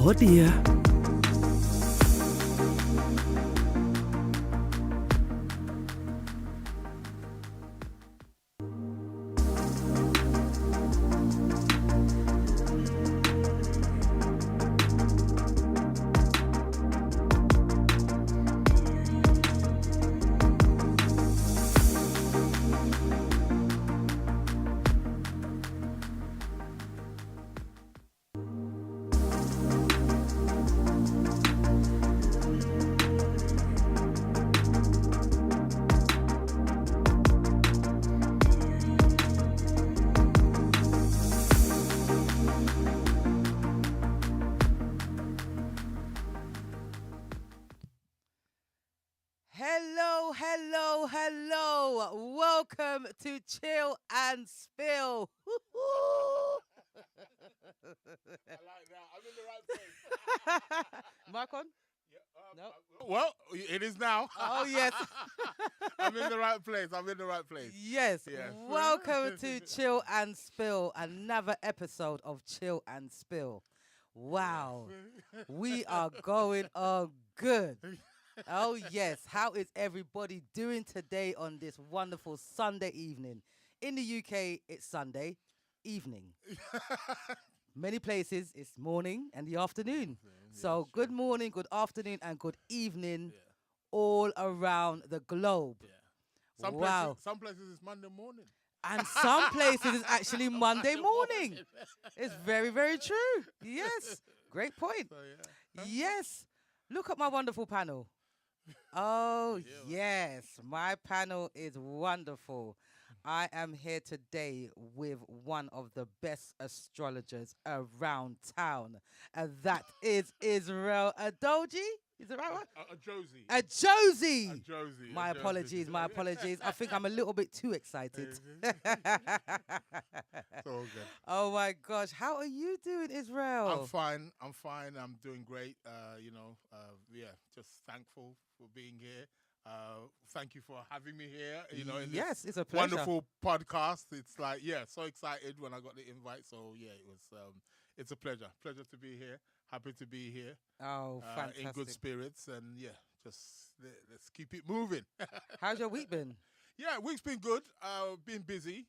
Oh dear. Hello, hello, hello. Welcome to Chill and Spill. I like that. I'm in the right place. Mic on? Yeah, No. Well, it is now. Oh, yes. I'm in the right place. I'm in the right place. Yes. Yes. Welcome to Chill and Spill, another episode of Chill and Spill. Wow. We are going on good. Oh, yes. How is everybody doing today on this wonderful Sunday evening? In the UK, it's Sunday evening. Many places, it's morning and the afternoon. So good morning, good afternoon, and good evening all around the globe. Yeah. Wow. Some places it's Monday morning. And some places it's actually Monday morning. It's very, very true. Yes. Great point. So, yeah. Yes. Look at my wonderful panel. Oh, yes. My panel is wonderful. I am here today with one of the best astrologers around town, and that is Israel Adoji. Is it right one? A Josie. A Josie. A Josie. My apologies, my apologies. I think I'm a little bit too excited. It's all good. Oh my gosh, how are you doing, Israel? I'm fine. I'm doing great. Just thankful for being here. Thank you for having me here. In Yes, this it's a pleasure. wonderful podcast. It's like, so excited when I got the invite. So it was. It's a pleasure. Pleasure to be here. Happy to be here. Oh, fantastic. In good spirits, and just let's keep it moving. How's your week been? Yeah, week's been good. Been busy.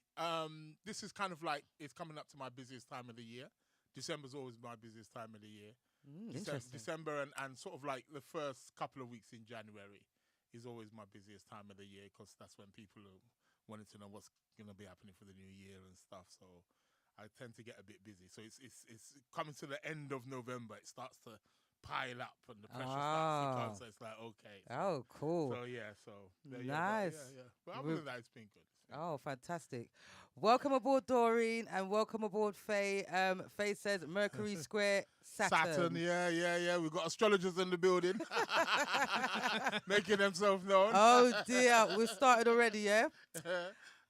This is kind of like, it's coming up to my busiest time of the year. December's always my busiest time of the year. Interesting. December and sort of like the first couple of weeks in January is always my busiest time of the year, because that's when people are wanting to know what's going to be happening for the new year and stuff. So I tend to get a bit busy. So it's coming to the end of November. It starts to pile up and the pressure starts to come. So it's like, okay. Oh, cool. So Nice. But other than that, it's been good. Oh, fantastic. Welcome aboard, Doreen, and welcome aboard, Faye. Faye says Mercury square Saturn. Yeah. We've got astrologers in the building. Making themselves known. Oh, dear. We've started already, yeah?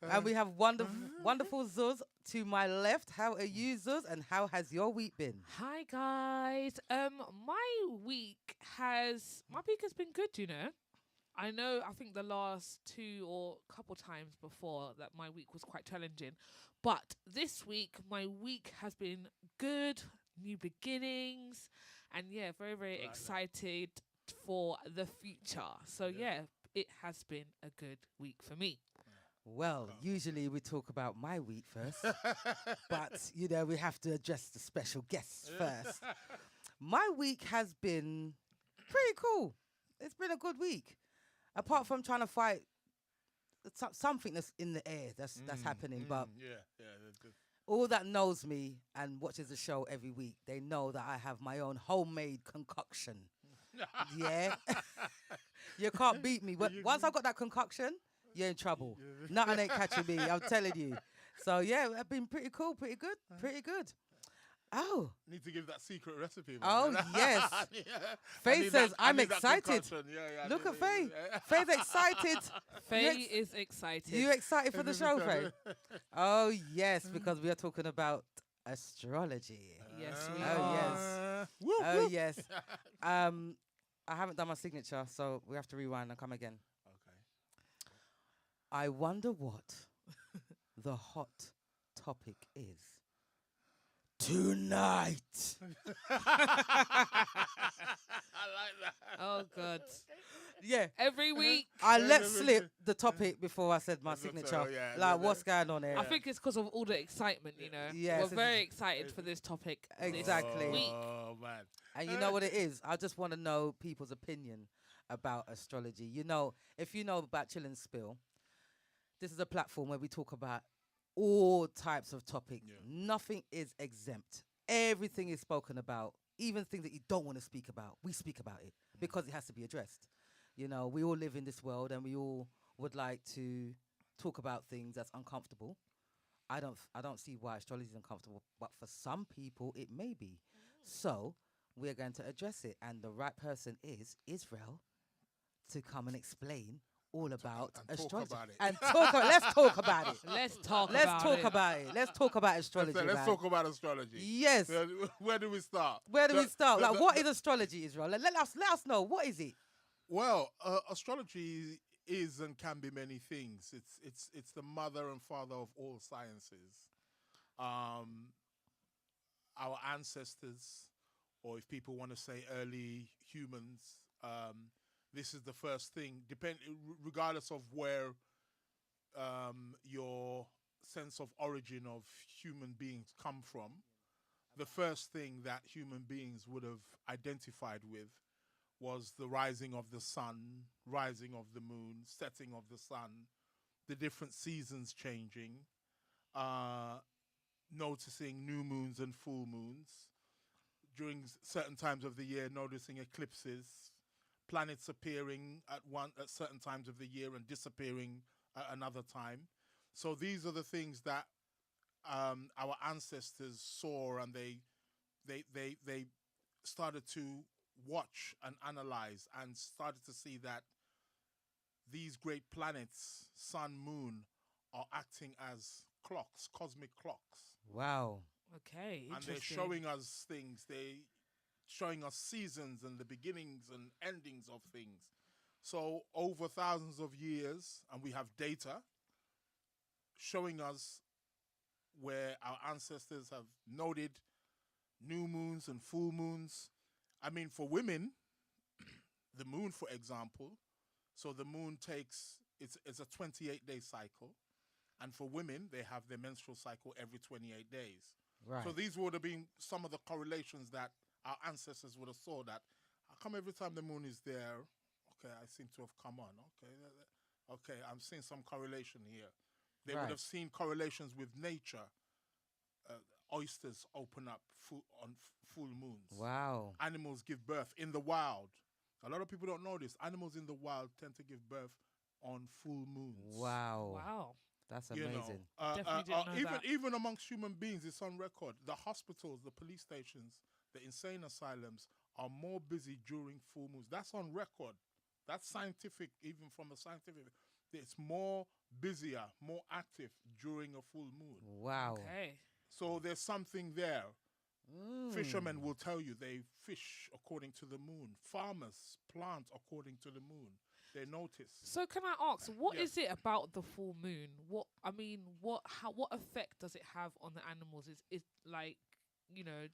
And we have wonderful Zuz to my left. How are you, Zuz, and how has your week been? Hi guys. My week has been good, you know. I think the last two or couple times before that my week was quite challenging. But this week my week has been good, new beginnings, and very, very excited for the future. So it has been a good week for me. Well, usually we talk about my week first, but, we have to address the special guests first. My week has been pretty cool. It's been a good week. Apart from trying to fight something that's in the air that's happening. But all that knows me and watches the show every week, they know that I have my own homemade concoction. Yeah. You can't beat me. But once I've got that concoction, you're in trouble. Nothing ain't catching me, I'm telling you. So, I've been pretty cool, pretty good. Oh. Need to give that secret recipe, man. Oh, yes. Faye says, I'm excited. Look at Faye. Faye's excited. Faye is excited. You excited for the show, Faye? Oh, yes, because we are talking about astrology. Yes, we are. Oh, yes. I haven't done my signature, so we have to rewind and come again. Okay. I wonder what the hot topic is. Tonight. I like that. Oh God. Yeah. Every week. I let slip the topic before I said my That's what- signature. yeah, Like, what's going on here? I think it's because of all the excitement, you know. Yes, We're it's- very excited for this topic Exactly. this week. Oh man. And you know what it is? I just want to know people's opinion about astrology. You know, if you know about Chill and Spill, this is a platform where we talk about all types of topics. Yeah. Nothing is exempt. Everything is spoken about. Even things that you don't want to speak about, we speak about it because it has to be addressed. You know, we all live in this world and we all would like to talk about things that's uncomfortable. I don't see why astrology is uncomfortable, but for some people it may be. So we're going to address it, and the right person is Israel to come and explain all about and talk astrology. about it. And talk. Let's talk about it. Let's talk Let's about talk it. about it. Let's talk about astrology. Let's man. talk about astrology. Yes. Where do we start? Where do we start? Like, what the- is astrology, Israel? Let us know. What is it? Well, astrology is and can be many things. It's the mother and father of all sciences. Our ancestors, or if people want to say early humans, this is the first thing. Regardless of where your sense of origin of human beings come from, the first thing that human beings would have identified with was the rising of the sun, rising of the moon, setting of the sun, the different seasons changing, noticing new moons and full moons, during certain times of the year noticing eclipses, planets appearing at certain times of the year and disappearing at another time. So these are the things that our ancestors saw, and they started to watch and analyze and started to see that these great planets, sun, moon, are acting as clocks, cosmic clocks. Wow. Okay, And they're interesting. showing us things. They showing us seasons and the beginnings and endings of things. So over thousands of years, and we have data showing us where our ancestors have noted new moons and full moons. I mean, for women, the moon, for example, so the moon takes, it's a 28-day cycle. And for women, they have their menstrual cycle every 28 days. Right. So these would have been some of the correlations that our ancestors would have saw, that how come every time the moon is there, okay, I seem to have come on. Okay, I'm seeing some correlation here. They Right. would have seen correlations with nature. Oysters open up on full moons. Wow. Animals give birth in the wild. A lot of people don't know this. Animals in the wild tend to give birth on full moons. Wow. Wow. That's You amazing. know, Definitely didn't know that. even amongst human beings, it's on record. The hospitals, the police stations, the insane asylums are more busy during full moons. That's on record. That's scientific, even from a scientific. It's more busier, more active during a full moon. Wow. Okay. So there's something there. Mm. Fishermen will tell you they fish according to the moon. Farmers plant according to the moon. They notice. So can I ask, what Yeah. is it about the full moon? What effect does it have on the animals? Is like, you know,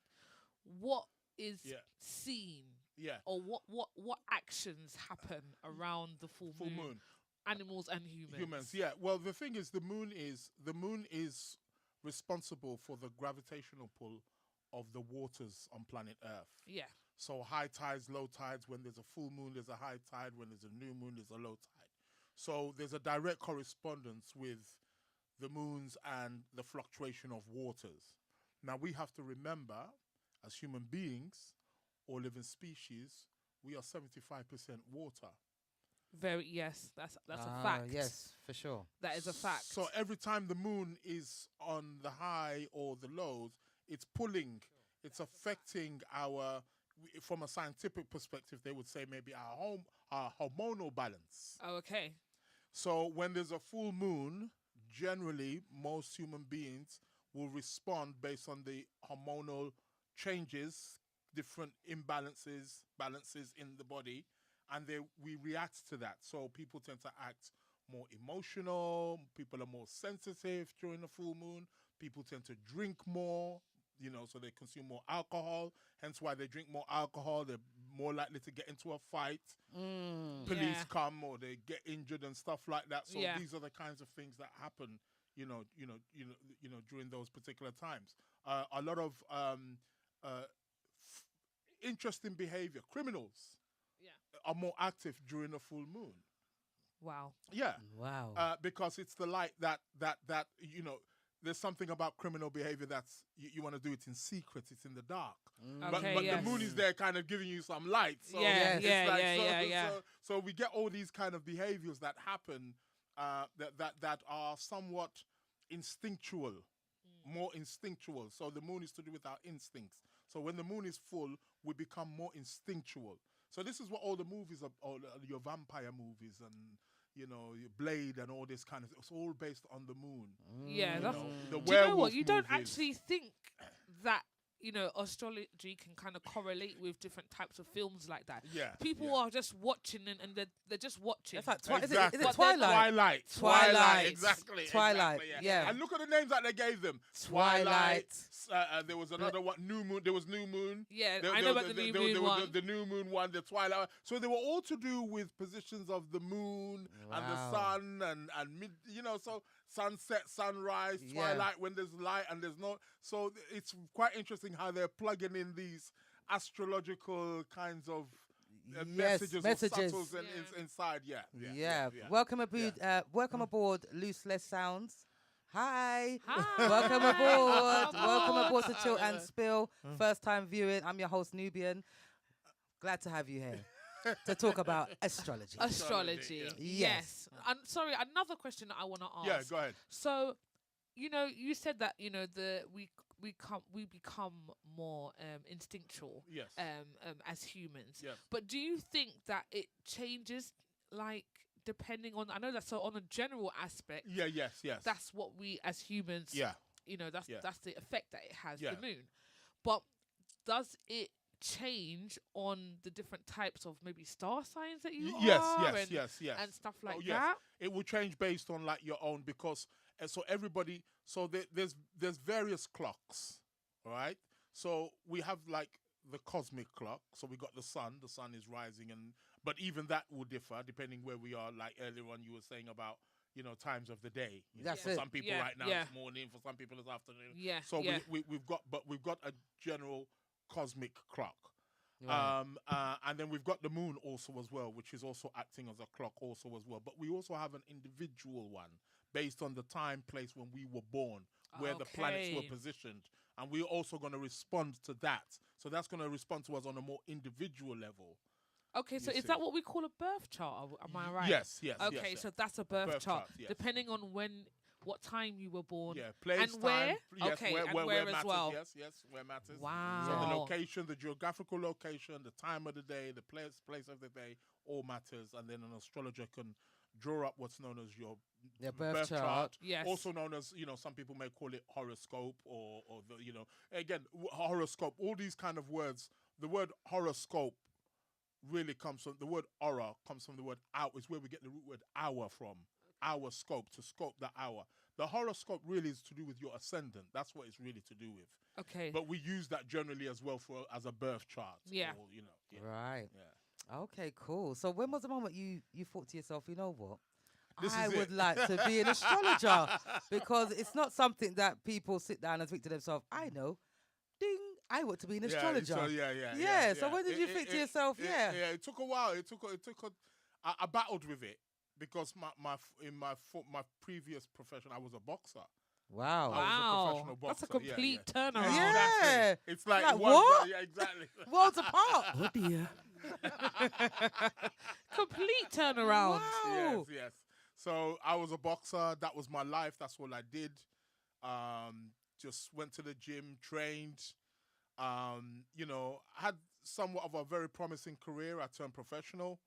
what is Yeah. seen, Yeah. or what actions happen around the full moon? Animals and humans. Humans, yeah. Well, the thing is, the moon is responsible for the gravitational pull of the waters on planet Earth. Yeah. So high tides, low tides. When there's a full moon, there's a high tide. When there's a new moon, there's a low tide. So there's a direct correspondence with the moons and the fluctuation of waters. Now we have to remember, as human beings or living species, we are 75% water. Yes, that's a Ah, fact. Yes, for sure. That is a fact. So every time the moon is on the high or the lows, it's pulling, it's affecting from a scientific perspective, they would say maybe our hormonal balance. Oh, okay. So when there's a full moon, generally most human beings will respond based on the hormonal changes, different balances in the body, and we react to that. So people tend to act more emotional, people are more sensitive during the full moon, people tend to drink more, so they consume more alcohol. Hence why they drink more alcohol. They're more likely to get into a fight. Police Yeah. come or they get injured and stuff like that. So Yeah. these are the kinds of things that happen, during those particular times. A lot of interesting behavior. Criminals are more active during a full moon. Wow. Yeah. Wow. Because it's the light that there's something about criminal behavior that's you want to do it in secret. It's in the dark. Okay, But yes. the moon is there, kind of giving you some light. So Yeah, it's yeah, like, yeah. So we get all these kind of behaviors that happen that are somewhat instinctual, more instinctual. So the moon is to do with our instincts. So when the moon is full, we become more instinctual. So this is what all the movies, all your vampire movies and your Blade and all this kind of, it's all based on the moon. Yeah, that's. The Do you know what? werewolf You don't movies. actually think that astrology can kind of correlate with different types of films like that. Yeah, People yeah. are just watching and they're just watching. It's like Exactly. is it But they're Twilight? Twilight. Exactly. Twilight, Exactly, yeah. And look at the names that they gave them. Twilight. There was another one. New Moon. There was New Moon. Yeah, I know about the New Moon one. The New Moon one. The Twilight. So they were all to do with positions of the moon and the Wow. sun and mid. So sunset, sunrise, Yeah. twilight when there's light and there's no. So it's quite interesting how they're plugging in these astrological kinds of Yes, messages messages. or subtles inside. Yeah. Welcome aboard. Welcome aboard. Looseless Sounds. Hi. Welcome aboard. Welcome aboard to Chill and Spill. First time viewing. I'm your host Nubian. Glad to have you here to talk about astrology. Astrology. Yes. And sorry, another question that I want to ask. Yeah, go ahead. So, you said that we become more instinctual. Yes. As humans. Yes. But do you think that it changes, like, depending on? I know that. So on a general aspect. Yeah. Yes. That's what we as humans. Yeah. That's the effect that it has. Yeah. The moon. But does it change on the different types of maybe star signs that you Yes. are Yes. and stuff like yes. that? It will change based on like your own because so everybody. So there's various clocks, all right. So we have like the cosmic clock. So we got the sun. The sun is rising, but even that will differ depending where we are. Like earlier on, you were saying about times of the day. That's for it. some people Yeah, right now yeah. it's morning. For some people it's afternoon. Yeah. So yeah. we've got a general cosmic clock. Right. And then we've got the moon also as well, which is also acting as a clock also as well. But we also have an individual one based on the time, place when we were born, where the planets were Okay. positioned. And we're also going to respond to that. So that's going to respond to us on a more individual level. Okay, so You is see. that what we call a birth chart? Am I right? Yes. Okay, yes, so that's a birth, Birth chart, chart, yes. depending on what time you were born. Yeah, place, And where? time. Yes, Okay, where, and where, where as matters. well. Yes, where matters. Wow. So the location, the geographical location, the time of the day, the place of the day, all matters. And then an astrologer can draw up what's known as your birth chart. Yes. Also known as, some people may call it horoscope or again, horoscope, all these kind of words. The word horoscope really comes from the word aura, comes from the word hour. It's where we get the root word hour from. Hour scope, to scope the hour. The horoscope really is to do with your ascendant. That's what it's really to do with. Okay. But we use that generally as well as a birth chart. Yeah. Or, yeah. Right. Yeah. Okay, cool. So when was the moment you thought to yourself, you know what? This I is would it. like to be an astrologer because it's not something that people sit down and think to themselves, I know, ding, I want to be an astrologer. Yeah. So when did you think to yourself, Yeah, it took a while. I battled with it because my previous profession, I was a boxer. Wow. I was a Wow. professional That's a boxer. complete Yeah. turnaround. Yeah. It's like, Like, one- what? Yeah, exactly. Worlds apart. Oh dear. Complete turnaround. Wow. Yes. So I was a boxer. That was my life. That's all I did. Just went to the gym, trained. Had somewhat of a very promising career. I turned professional.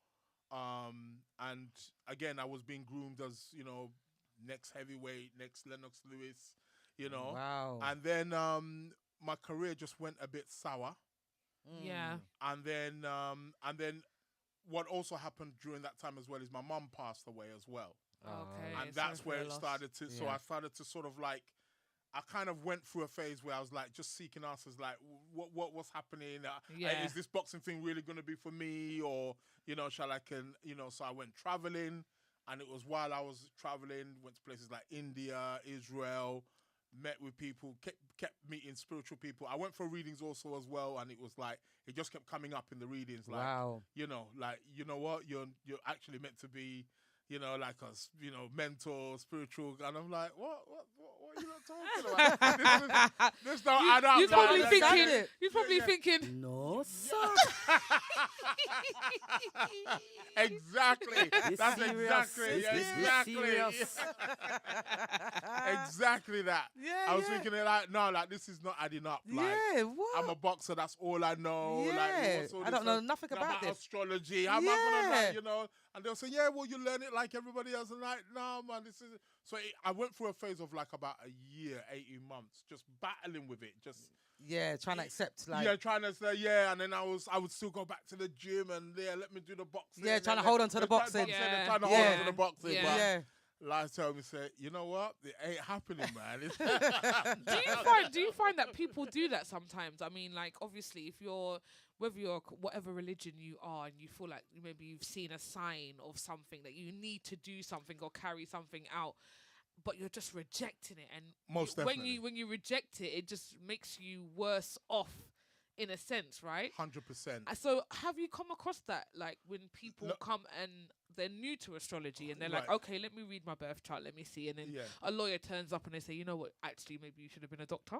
And again, I was being groomed as, next heavyweight, next Lennox Lewis, Wow. And then my career just went a bit sour. Yeah. And then what also happened during that time as well is my mum passed away as well. Okay. And sorry that's for where your it loss. started to, so Yeah. I started to sort of like, I kind of went through a phase where I was like just seeking answers, like what's happening? Yeah. Is this boxing thing really going to be for me, or shall I So I went traveling, and it was while I was traveling, went to places like India, Israel, met with people, kept meeting spiritual people. I went for readings also as well, and it was like it just kept coming up in the readings, like Wow. like what you're actually meant to be. Like a mentor, spiritual, and I'm like, what are you not talking about? This don't add up. You're probably like, thinking. it. You're probably thinking. No, sir. Exactly. It's That's serious. exactly. Yeah, It's exactly. serious. Exactly that. Yeah, I was yeah. thinking like, no, like this is not adding up. Like, Yeah, what? I'm a boxer. That's all I know. Yeah. Like, what's all I this don't know nothing about this. astrology. How am I Yeah. gonna, And they'll say, yeah, well, you learn it like everybody else. And like, no, man, this is. So I went through a phase of like about a year, 18 months, just battling with it, just. Yeah, trying to accept, like... Yeah, trying to say, yeah, and then I would still go back to the gym and let me do the boxing. Yeah, trying to and hold on to the boxing. Yeah. Trying to hold on to Yeah. the boxing. Yeah. But Yeah. life told me, say, you know what? It ain't happening, man. Do you find that people do that sometimes? I mean, like, obviously, if you're whatever religion you are, and you feel like maybe you've seen a sign of something that you need to do something or carry something out, but you're just rejecting it, and Most definitely. when you reject it, it just makes you worse off in a sense, right? 100%. So have you come across that, like when people Look, come and they're new to astrology and they're like, Right. okay, let me read my birth chart, let me see, and then Yeah. a lawyer turns up and they say, you know what, actually maybe you should have been a doctor.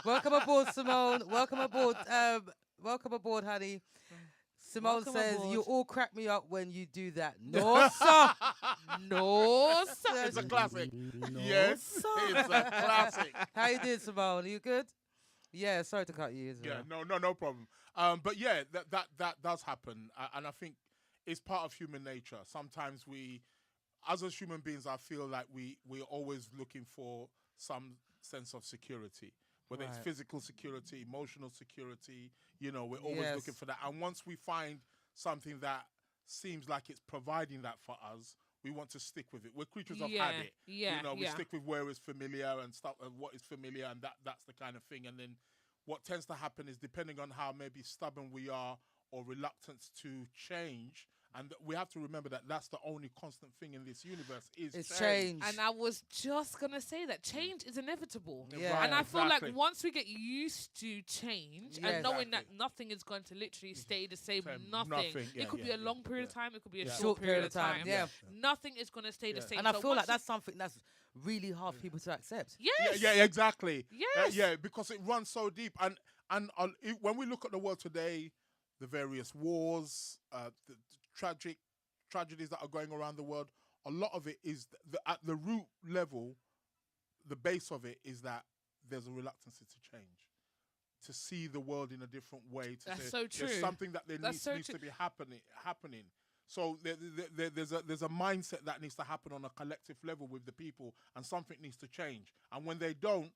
Welcome aboard, Simone. Welcome aboard. Welcome aboard, honey. Simone Welcome says, aboard. you all crack me up when you do that. No, sir. No, sir. It's a classic. No, Yes, sir. it's a classic. How you doing, Simone? Are you good? Yeah, sorry to cut you. Yeah, no problem. But yeah, that does happen, and I think it's part of human nature. Sometimes we, as human beings, I feel like we're always looking for some sense of security, whether it's Right. physical security, emotional security. We're always Yes. looking for that. And once we find something that seems like it's providing that for us, we want to stick with it. We're creatures of habit. Yeah, We stick with where is familiar and stuff, and what is familiar, and that's the kind of thing. And then what tends to happen is, depending on how maybe stubborn we are or reluctant to change, and we have to remember that that's the only constant thing in this universe is It's change. change. And I was just gonna say that change is inevitable. Yeah. Right, And I feel exactly. like once we get used to change Yeah. and knowing Exactly. that nothing is going to literally stay the same, Same, nothing. nothing, yeah, It could be yeah, a long period of yeah. time. It could be a Yeah. short period of time. Yeah. Nothing is going to stay the Yeah. same. And I So feel like once that's something that's really hard for people to accept. yes, Yeah, exactly. Yes. Yeah, because it runs so deep. And when we look at the world today, the various wars, the tragedies that are going around the world, a lot of it is at the root level, the base of it is that there's a reluctance to change, to see the world in a different way. That's say so true. There's something that That's needs so to true. be happening. So there's a mindset that needs to happen on a collective level with the people, and something needs to change. And when they don't,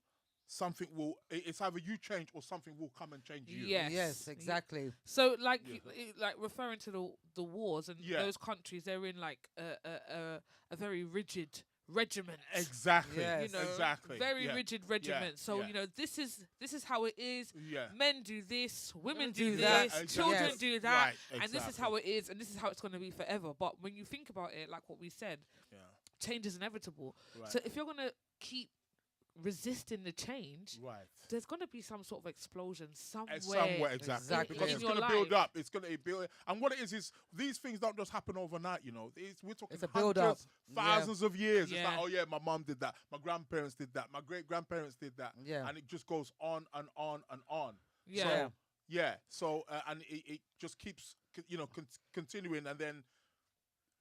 something will. It's either you change or something will come and change you. Yes. Yes, exactly. So like Yeah. like referring to the wars and Yeah. those countries, they're in like a very rigid regiment. Exactly. Yes. You know, Exactly. very Yeah. rigid regiment. So Yeah. this is how it is. Yeah. Men do this, women do do that. this, Exactly. children Yes. do that, Right, and this is exactly. how it is, and this is how it's going to be forever. But when you think about it, like what we said, Yeah. change is inevitable. Right. So if you're going to keep resisting the change, Right. there's going to be some sort of explosion somewhere. Somewhere, exactly. Exactly. Because In it's your going to build life. up. It's going to build. And what it is these things don't just happen overnight. We're talking It's a build up. hundreds, thousands of years. Yeah. It's like, oh yeah, my mom did that. My grandparents did that. My great grandparents did that. Yeah. And it just goes on and on and on. Yeah. Yeah. So, yeah. So and it just keeps continuing, and then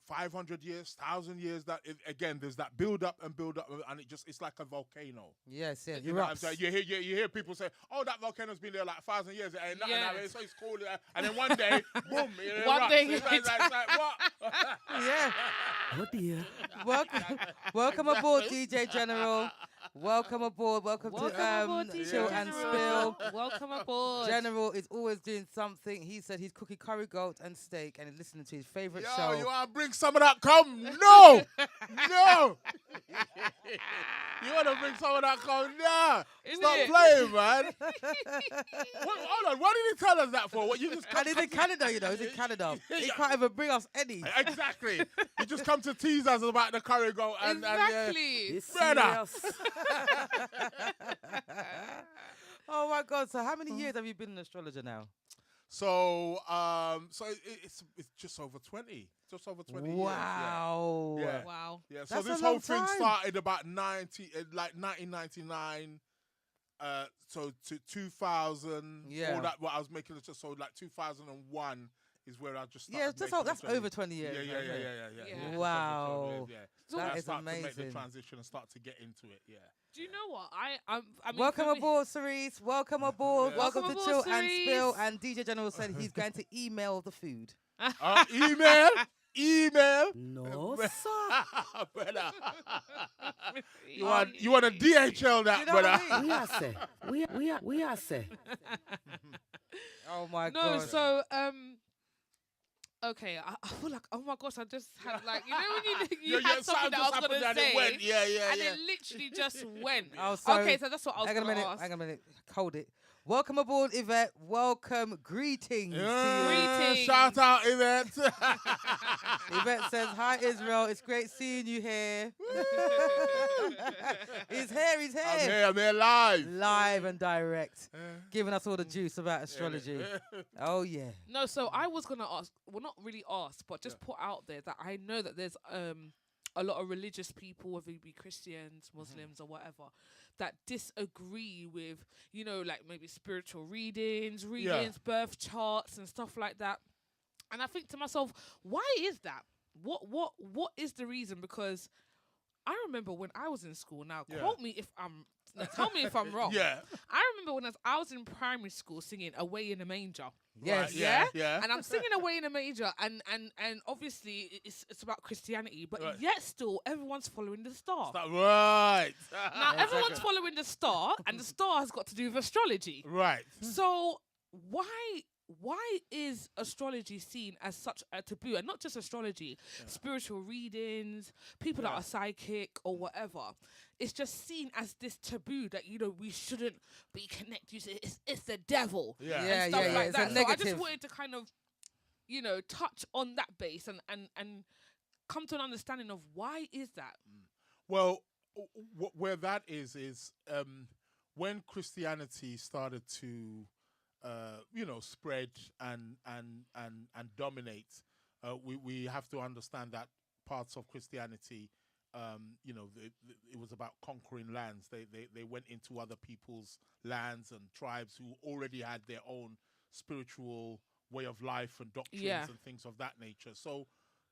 500 years, 1,000 years. Again, there's that build up, and it's like a volcano. Yes, yeah. You know what I'm Erupts. saying? You hear people say, "Oh, that volcano's been there like 1,000 years, and nothing Yeah. happened, so it's cool." And then one day, boom! It One erupts. day It's it's- like, what? Yeah. Oh dear. Welcome aboard, DJ General. Welcome aboard. Welcome Welcome to aboard, DJ Chill and General. Spill. Welcome aboard. General is always doing something. He said he's cooking curry goat and steak and listening to his favorite Yo, show. you want to bring some of that? Come, no, no. You want to bring some of that? Come, nah. Isn't Stop it? playing, man. Hold on. What did he tell us that for? What you just? And he's in Canada, you know. He's in Canada. He can't even bring us any. Exactly. You just come to tease us about the curry goat and Exactly. brother. Oh my God! So how many years have you been an astrologer now? So, it's just over 20. Just over 20 years. Wow! Yeah. Wow. Yeah. So That's this a whole long thing time. started about 1999. So to 2000. Yeah. All that. What I was making it so like 2001 is where I just started. Yeah, that's making that's the over 20 years. Yeah. isn't it? Yeah. Wow. Yeah. So That I is start to make the amazing. transition and start to get into it. Yeah. Do you know what? I mean, Welcome for me- aboard, Cerise. Welcome aboard. Yeah. Welcome, Welcome to aboard, Chill and Spill. Cerise. And DJ General said he's going to email the food. Email. No, sir. Brother. You want a DHL that, You know brother? what I mean? We are say. Oh my No, God. so okay, I feel like, oh my gosh, I just had like, you know when you had something that I was happened gonna and say, it went. Yeah. and it literally just went. Oh, so Okay, so that's what I was hang on a gonna minute. ask. Hang on a minute. Hold it. Welcome aboard, Yvette. Welcome. Greetings. to you. Greetings. Shout out, Yvette. Yvette says, hi, Israel. It's great seeing you here. He's here. I'm here live. Live and direct. Giving us all the juice about astrology. Oh, yeah. No, so I was gonna ask, well, not really ask, but just put out there that I know that there's a lot of religious people, whether it be Christians, Muslims, or whatever, that disagree with, you know, like maybe spiritual readings, birth charts, and stuff like that. And I think to myself, why is that? What is the reason? Because I remember when I was in school. Now, quote me if I'm. Now tell me if I'm wrong. Yeah. I remember when I was in primary school singing "Away in a Manger." Yes. Right, yeah. And I'm singing "Away in a Manger," and obviously it's about Christianity, but Right. yet still everyone's following the star. Right. Now everyone's following the star, and the star has got to do with astrology. Right. So why is astrology seen as such a taboo? And not just astrology, spiritual readings, people that are psychic or whatever. It's just seen as this taboo that, you know, we shouldn't be connected. It's the devil. Yeah. Yeah, and stuff yeah, like it's that. a So I just negative. wanted to kind of, you know, touch on that base and come to an understanding of why is that? Well, where that is when Christianity started to, spread and dominate. We have to understand that parts of Christianity, it was about conquering lands. They went into other people's lands and tribes who already had their own spiritual way of life and doctrines and things of that nature. So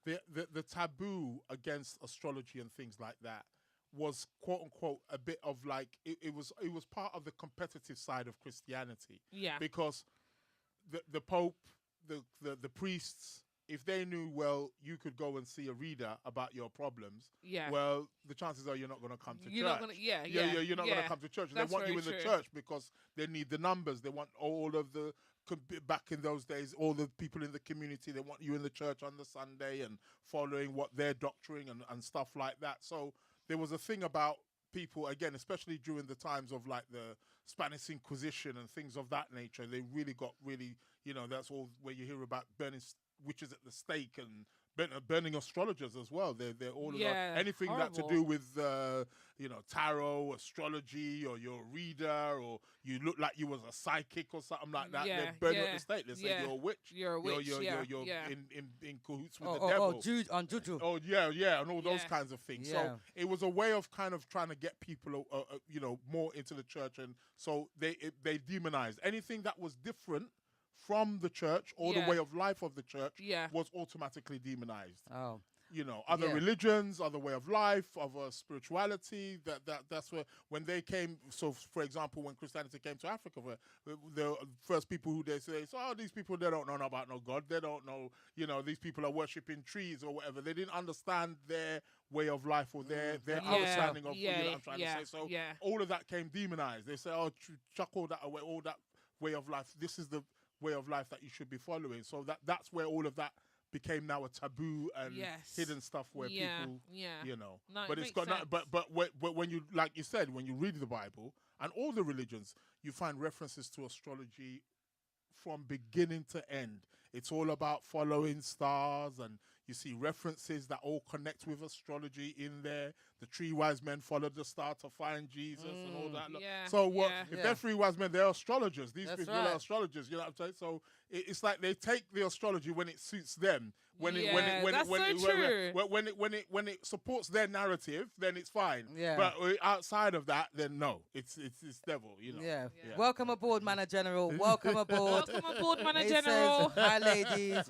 the taboo against astrology and things like that was, quote unquote, a bit of like it was part of the competitive side of Christianity. Yeah. Because the Pope, the priests, if they knew, well, you could go and see a reader about your problems, Yeah. well, the chances are you're not going to come to You're church. not gonna you're not going to come to church. That's They want you very in the true. church because they need the numbers. They want all of the, back in those days, all the people in the community, they want you in the church on the Sunday and following what they're doctoring and stuff like that. So there was a thing about people, again, especially during the times of like the Spanish Inquisition and things of that nature, they really got that's all where you hear about burning witches at the stake and burning astrologers as well. They're all about anything that to horrible. do with tarot, astrology, or you're a reader, or you look like you was a psychic or something like that. They burn you at the stake. They say you're a witch. You're a witch. You're yeah. in cahoots with the devil. Juju. Oh yeah, and all those Yeah. kinds of things. Yeah. So it was a way of kind of trying to get people, more into the church, and so they demonized anything that was different from the church or the Yeah. way of life of the church Yeah. was automatically demonized. Oh. You know, other Yeah. religions, other way of life, other spirituality. That's where when they came. So, for example, when Christianity came to Africa, the first people who they say, "Oh, these people they don't know about no God. They don't know. You know, these people are worshiping trees or whatever. They didn't understand their way of life or their Yeah. understanding of you know Yeah. what I'm trying to say. So Yeah. all of that came demonized. They say, "Oh, chuck all that away. All that way of life. This is the way of life that you should be following." So that's where all of that became now a taboo and Yes. hidden stuff where people, Yeah. you know. No, But it it's makes got sense. but when you, like you said, when you read the Bible and all the religions, you find references to astrology from beginning to end. It's all about following stars, and you see references that all connect with astrology in there. The three wise men followed the star to find Jesus and all that. Yeah, So what yeah. if Yeah. they're three wise men? They're astrologers. These That's people right. are astrologers. You know what I'm saying? So it's like they take the astrology when it suits them. When it supports their narrative, then it's fine. Yeah. But outside of that, then no, it's devil. You know. Yeah. Yeah. Welcome aboard, Manor General. Welcome aboard. Welcome aboard, Manor He General. says, "Hi, ladies.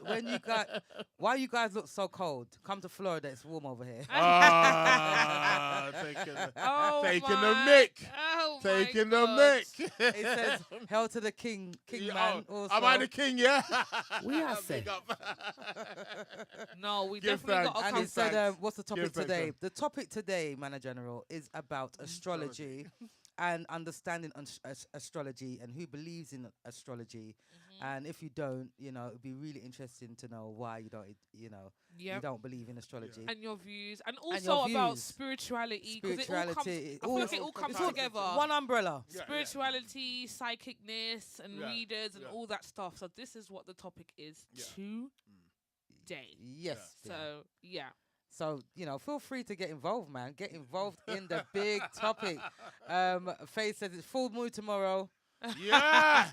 Why you guys look so cold? Come to Florida. It's warm over here." Ah, taking Oh the my- mic. Oh Taking my the God. mic. He says, "Hail to the king, Yeah, man." oh, Also, am I the king? Yeah. We are Big set. up. No, we Give definitely thanks. got to and come he said, thanks. "What's the topic Give thanks, today?" man. The topic today, Manor General, is about astrology and understanding astrology and who believes in astrology. And if you don't, you know, it'd be really interesting to know why you don't, you Yep. don't believe in astrology. And your views, and And also your about views. spirituality, because Spirituality, I feel like it all comes it's all- together. One umbrella. Yeah, yeah. Spirituality, psychicness, and Yeah, readers, and yeah. all that stuff. So this is what the topic is Yeah. today. Yes. dear. So yeah, So, you know, feel free to get involved, man. Get involved in the big topic. Faith says it's full moon tomorrow. Yeah.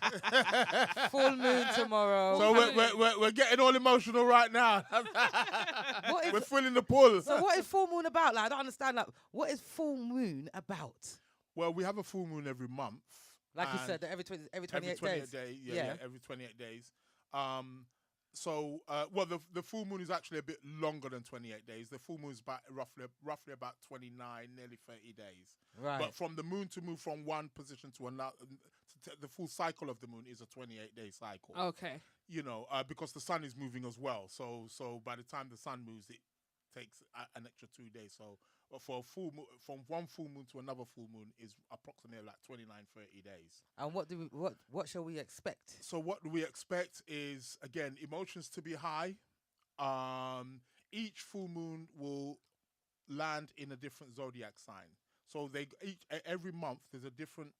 Full moon tomorrow. So Full we're getting all emotional right now. What is- We're feeling the pull. So what is full moon about? Like, I don't understand. Like, what is full moon about? Well, we have a full moon every month. Like you and said, every 28 every days. 28 days. Yeah, every 28 days. Well, the full moon is actually a bit longer than 28 days. The full moon is about roughly about 29, nearly 30 days. Right. But from the moon to move from one position to another, the full cycle of the moon is a 28-day cycle. okay. You know, because the sun is moving as well. So by the time the sun moves, it takes an extra 2 days. So for a full moon, from one full moon to another full moon is approximately like 29, 30 days. And what shall we expect? So what do we expect is, again, emotions to be high. Each full moon will land in a different zodiac sign. So every month there's a different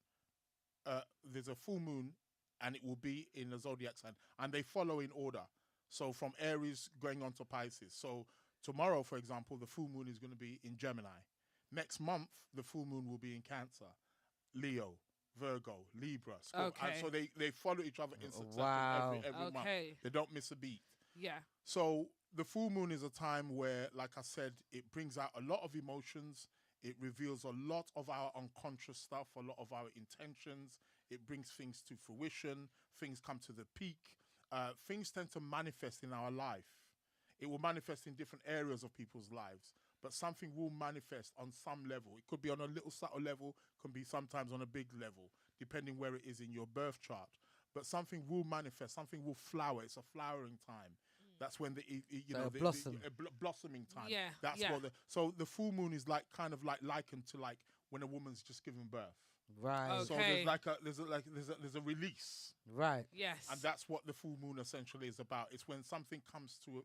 there's a full moon, and it will be in a zodiac sign, and they follow in order. So from Aries going on to Pisces. So tomorrow, for example, the full moon is going to be in Gemini. Next month, the full moon will be in Cancer, Leo, Virgo, Libra. Scorpio. And Okay. so they follow each other in succession Wow. every month. Okay. They don't miss a beat. Yeah. So the full moon is a time where, like I said, it brings out a lot of emotions. It reveals a lot of our unconscious stuff, a lot of our intentions. It brings things to fruition. Things come to the peak. Things tend to manifest in our life. It will manifest in different areas of people's lives, but something will manifest on some level. It could be on a little subtle level, could be sometimes on a big level, depending where it is in your birth chart. But something will manifest, something will flower. It's a flowering time. That's when blossoming time. Yeah, That's yeah. so the full moon is like kind of like likened to like when a woman's just giving birth. Right. So Okay. there's a release. Right. Yes. And that's what the full moon essentially is about. It's when something comes to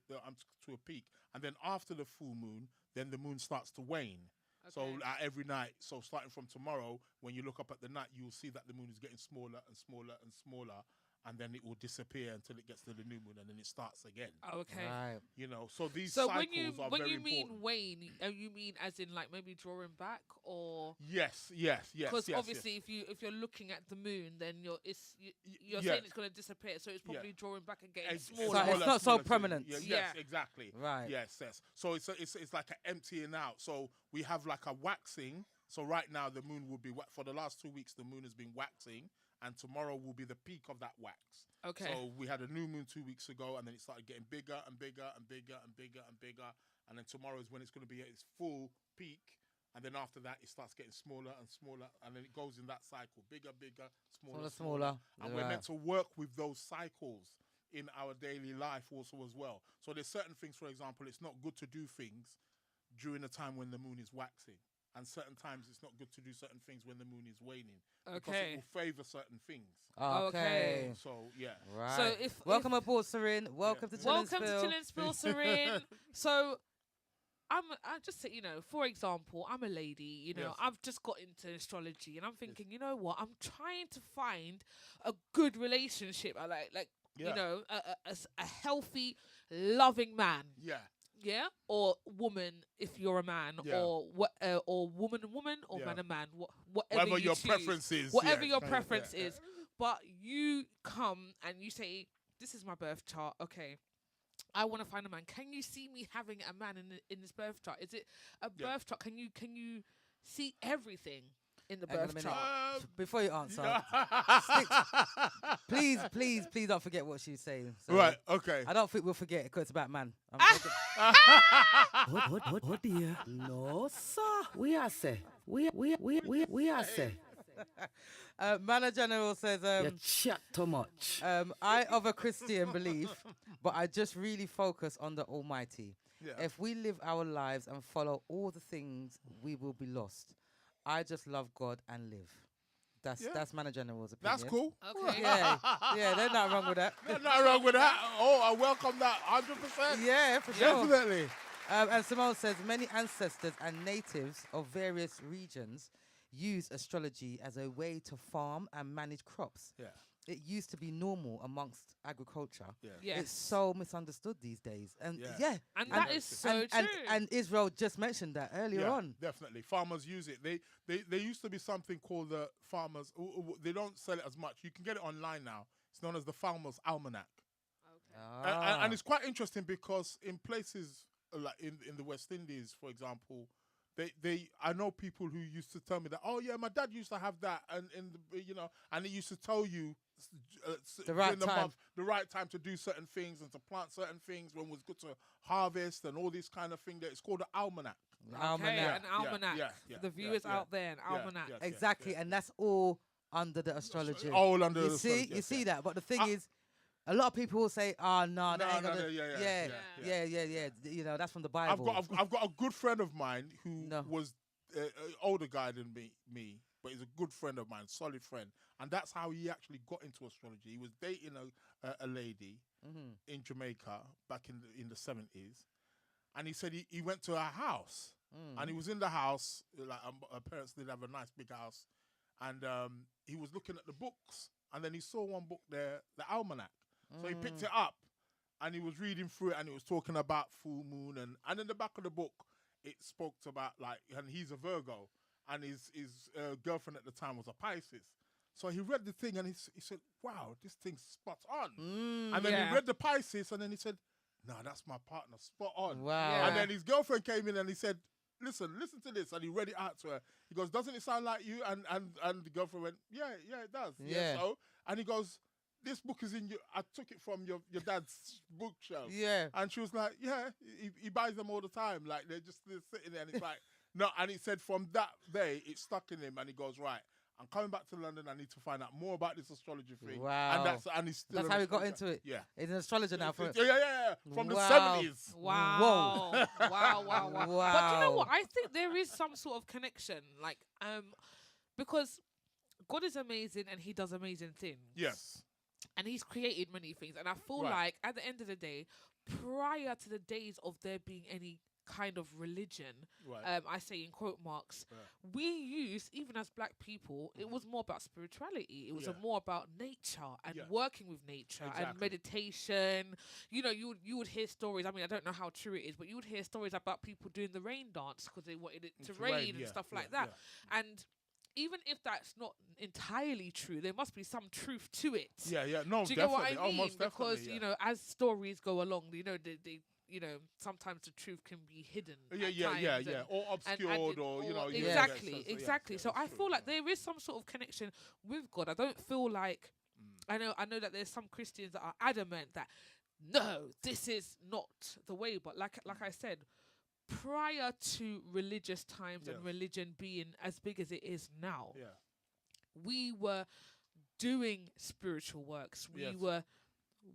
a peak, and then after the full moon, then the moon starts to wane. So Okay. every night, so starting from tomorrow, when you look up at the night, you'll see that the moon is getting smaller and smaller and smaller, and then it will disappear until it gets to the new moon, and then it starts again. Okay. Right. You know, so these So cycles are when very you mean important. wane, you mean as in like maybe drawing back, or Yes. because obviously if you're looking at the moon, then you're Yeah. saying it's going to disappear, so it's Yeah. probably drawing back and getting Ex- smaller. So it's not so smaller too. prominent. Yes, Yeah. exactly. Right. Yes. So it's like an emptying out. So we have like a waxing. So right now the moon will be for the last 2 weeks the moon has been waxing, and tomorrow will be the peak of that wax. Okay. So we had a new moon 2 weeks ago, and then it started getting bigger and bigger and bigger and bigger and bigger, and then tomorrow is when it's going to be at its full peak. And then after that, it starts getting smaller and smaller, and then it goes in that cycle, bigger, bigger, smaller. And we're meant to work with those cycles in our daily life also as well. So there's certain things, for example, it's not good to do things during a time when the moon is waxing. And certain times it's not good to do certain things when the moon is waning. Because it will favour certain things. Okay. So, yeah. Right. So welcome aboard, Serene. Welcome to Chillinspill, Serene. So I just say, for example, I'm a lady, I've just got into astrology and I'm thinking, you know what? I'm trying to find a good relationship. I like a healthy, loving man. Yeah. Yeah, or woman if you're a man, or woman or man and man, whatever your choose, preference is, whatever your preference is. But you come and you say, "This is my birth chart. Okay, I want to find a man. Can you see me having a man in this birth chart? Is it a birth chart? Can you see everything in the birth chart?" Before you answer, please don't forget what she's saying. So right, okay. I don't think we'll forget it because it's about man. Oh dear. No, sir. We are say. We are say. Manor General says, you chat too much. I of a Christian belief, but I just really focus on the Almighty. Yeah. If we live our lives and follow all the things, we will be lost. I just love God and live. That's Manor General's opinion. That's cool. Okay. Yeah, there's nothing wrong with that. There's nothing wrong with that. Oh, I welcome that 100%. Yeah, for sure. Definitely. And Simone says, many ancestors and natives of various regions use astrology as a way to farm and manage crops. Yeah. It used to be normal amongst agriculture. Yeah. Yes. It's so misunderstood these days. And And that is so true. And Israel just mentioned that earlier on. Definitely. Farmers use it. They used to be something called the farmers. They don't sell it as much. You can get it online now. It's known as the Farmer's Almanac. Okay. And it's quite interesting because in places like in the West Indies, for example, I know people who used to tell me that, oh yeah, my dad used to have that, and and he used to tell you the right time. The right time to do certain things and to plant certain things, when it was good to harvest and all this kind of thing. That it's called an almanac. Almanac. An almanac. For the viewers out there, an almanac. Exactly, and that's all under the astrology. All under the astrology. You see that, but the thing is, a lot of people will say, "Oh no, yeah." That's from the Bible. I've got a good friend of mine who was an older guy than me, but he's a good friend of mine, solid friend, and that's how he actually got into astrology. He was dating a lady in Jamaica back in the 70s, and he said he went to her house, and he was in the house. Like her parents did have a nice big house, and he was looking at the books, and then he saw one book there, the almanac. So he picked it up and he was reading through it, and it was talking about full moon, and in the back of the book it spoke about and he's a Virgo, and his girlfriend at the time was a Pisces. So he read the thing and he said, wow, this thing's spot on. And then he read the Pisces and then he said, no, that's my partner, spot on. Wow. Yeah. And then his girlfriend came in and he said, listen to this. And he read it out to her. He goes, doesn't it sound like you? And the girlfriend went, yeah, it does. Yeah. So, and he goes, this book is in I took it from your dad's bookshelf. Yeah. And she was like, yeah, he buys them all the time. Like, they're sitting there, and it's like, no. And he said from that day, it stuck in him, and he goes, right, I'm coming back to London. I need to find out more about this astrology thing. Wow. And he's still That's how he got into it. Yeah. He's an astrologer now. Yeah. From the Wow. 70s. Wow. Whoa. Wow. But you know what? I think there is some sort of connection, because God is amazing and he does amazing things. Yes. And he's created many things. And I feel like at the end of the day, prior to the days of there being any kind of religion, I say in quote marks, we used, even as black people, it was more about spirituality. It was more about nature and working with nature and meditation. You know, you would hear stories. I mean, I don't know how true it is, but you would hear stories about people doing the rain dance because they wanted it to rain and stuff like that. And even if that's not entirely true, there must be some truth to it. Yeah. No, do you get what I mean? Almost because definitely, you know, as stories go along, you know, they sometimes the truth can be hidden. Yeah, at yeah, yeah, times yeah. and- Or obscured, or exactly, yeah, exactly. yeah, So I that's feel true, like yeah. there is some sort of connection with God. I don't feel like I know that there's some Christians that are adamant that no, this is not the way. But like I said, prior to religious times and Yes. religion being as big as it is now, Yeah. we were doing spiritual works. We Yes. were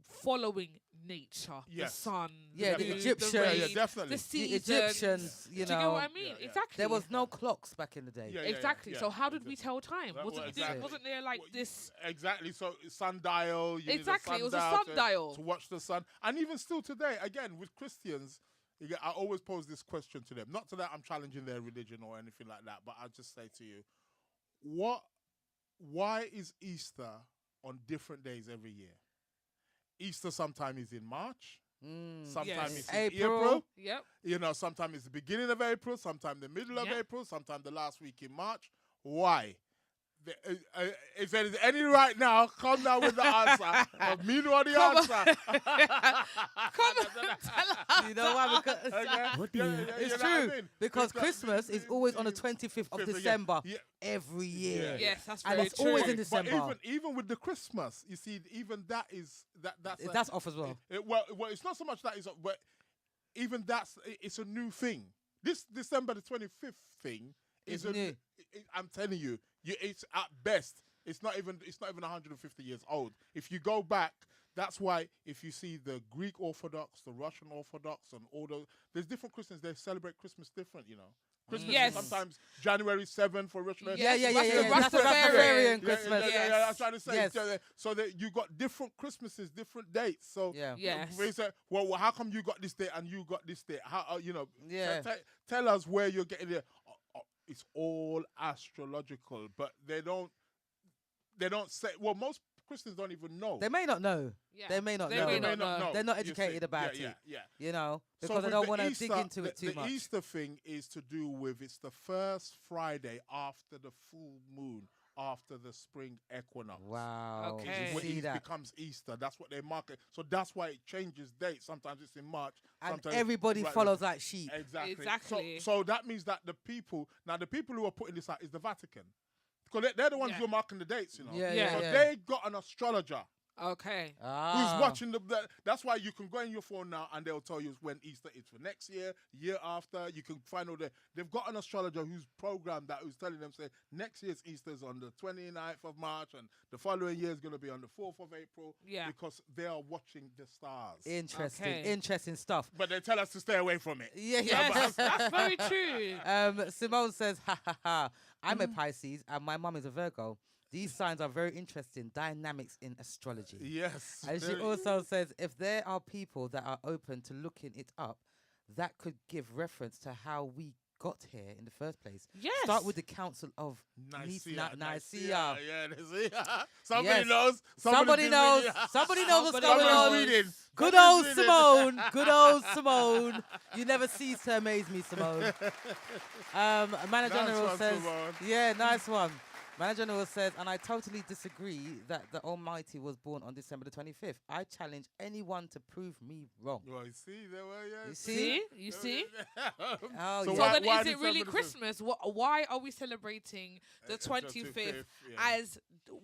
following nature, the Yes. sun, Yeah, the moon, Egyptians. the Yeah, rain, yeah, definitely. the The seasons. Egyptians, Do you get what I mean? Yeah, yeah. Exactly. there was no clocks back in the day. Yeah, Exactly. yeah, So how did we exactly. tell time? Well, Wasn't wasn't there like Well, this? Exactly. So sundial. You Exactly, Need it was a sundial sundial. to watch the sun. And even still today, again with Christians, I always pose this question to them. Not to that I'm challenging their religion or anything like that, but I just say to you, why is Easter on different days every year? Easter sometime is in March. Sometime Yes. it's in April. April. Yep. Sometime it's the beginning of April, sometime the middle of Yep. April, sometime the last week in March. Why? If there is any right now, come down with the answer. Me know the Come on. answer. Come on, tell us. You know why? Because Okay? Oh, dear. it's you know what true. I mean? Because Because- Christmas is always on the 25th of Fifth, yeah. December Yeah. every year. Yeah. Yes, that's And very it's true. always in But December. even with the Christmas, you see, even that's That's off as well. well, it's not so much that it's, but even it's a new thing. This December the 25th thing It's is new. I'm telling you, it's at best. It's not even 150 years old. If you go back, that's why if you see the Greek Orthodox, the Russian Orthodox, and all those, there's different Christians. They celebrate Christmas different, Christmas Yes. is sometimes January 7th for Russian. Yes, Yeah, yeah, yeah, yeah. That's That's the a Rastafarian Rastafarian Christmas. I'm trying to say. Yes. So that you got different Christmases, different dates. So Yeah. Yes. we say, well, how come you got this date and you got this date? How Yeah. Tell us where you're getting it. It's all astrological, but they don't say. Well, most Christians don't even know. They may not know. Yeah. They may not They know. may not know. They're not You see. educated about Yeah, it. yeah. You know, So because they with don't the want to dig Easter- into it too the much. Easter thing is to do with it's the first Friday after the full moon, after the spring equinox. Wow. Okay. You When see it that? becomes Easter. That's what they mark it. So that's why it changes dates. Sometimes it's in March. And sometimes everybody right follows like sheep. Exactly. Exactly. So that means that the people who are putting this out is the Vatican. Because they're the ones Yeah. who are marking the dates, Yeah, Yeah. So yeah. they got an astrologer Okay. who's watching that's why you can go in your phone now and they'll tell you when Easter is for next year, year after. You can find all they've got an astrologer who's programmed that, who's telling them, say, next year's Easter is on the 29th of March and the following year is going to be on the 4th of April. Yeah. Because they are watching the stars. Interesting. Okay. Interesting stuff. But they tell us to stay away from it. Yeah, Yes, yeah. that's very true. Simone says, ha ha ha. I'm a Pisces and my mum is a Virgo. These signs are very interesting dynamics in astrology. Yes. And she very- also says, if there are people that are open to looking it up, that could give reference to how we got here in the first place. Yes. Start with the Council of Nicaea. Nicaea. Yeah, Nicaea. Somebody Yes. knows. Somebody knows. reading. Somebody knows what's Somebody going knows. on. Reading. Good Somebody's old reading. Simone. Good old Simone. You never cease to amaze me, Simone. Manager Nice General one, says, Simone. yeah, nice one. Manager General says, and I totally disagree that the Almighty was born on December the 25th. I challenge anyone to prove me wrong. Well, you see, there were, yeah. You see? See? You see? Oh, So yeah. So why- then, why is it really December the 5th? Christmas? Why are we celebrating the 25th 25th, yeah. as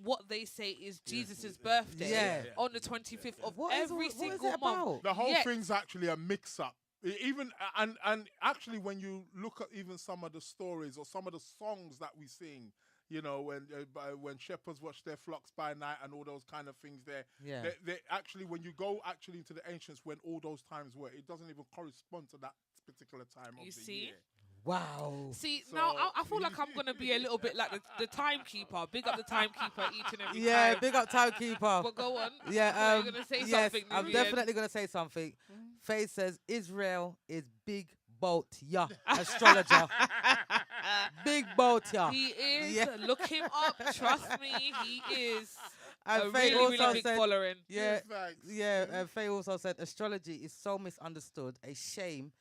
what they say is Jesus' birthday Yeah. on the 25th of What is every all- what is single it month? about? The whole Yet- thing's actually a mix-up. Even and actually, when you look at even some of the stories or some of the songs that we sing, when shepherds watch their flocks by night and all those kind of things, Yeah. they actually, when you go actually into the ancients, when all those times were, it doesn't even correspond to that particular time of You the see? year. Wow. See, So- now I feel like I'm going to be a little bit like the timekeeper. Big up the timekeeper each and every Yeah, time. big up timekeeper. But go on. Yeah, You're going to say yes, something, I'm Nubian. definitely going to say something. Faye says Israel is big boat, yeah, astrologer. Big boat, yeah. He is. Yeah. Look him up. Trust me, he is And a Faye really, also really big said, following. yeah, Thanks. yeah. Faye also said astrology is so misunderstood. A shame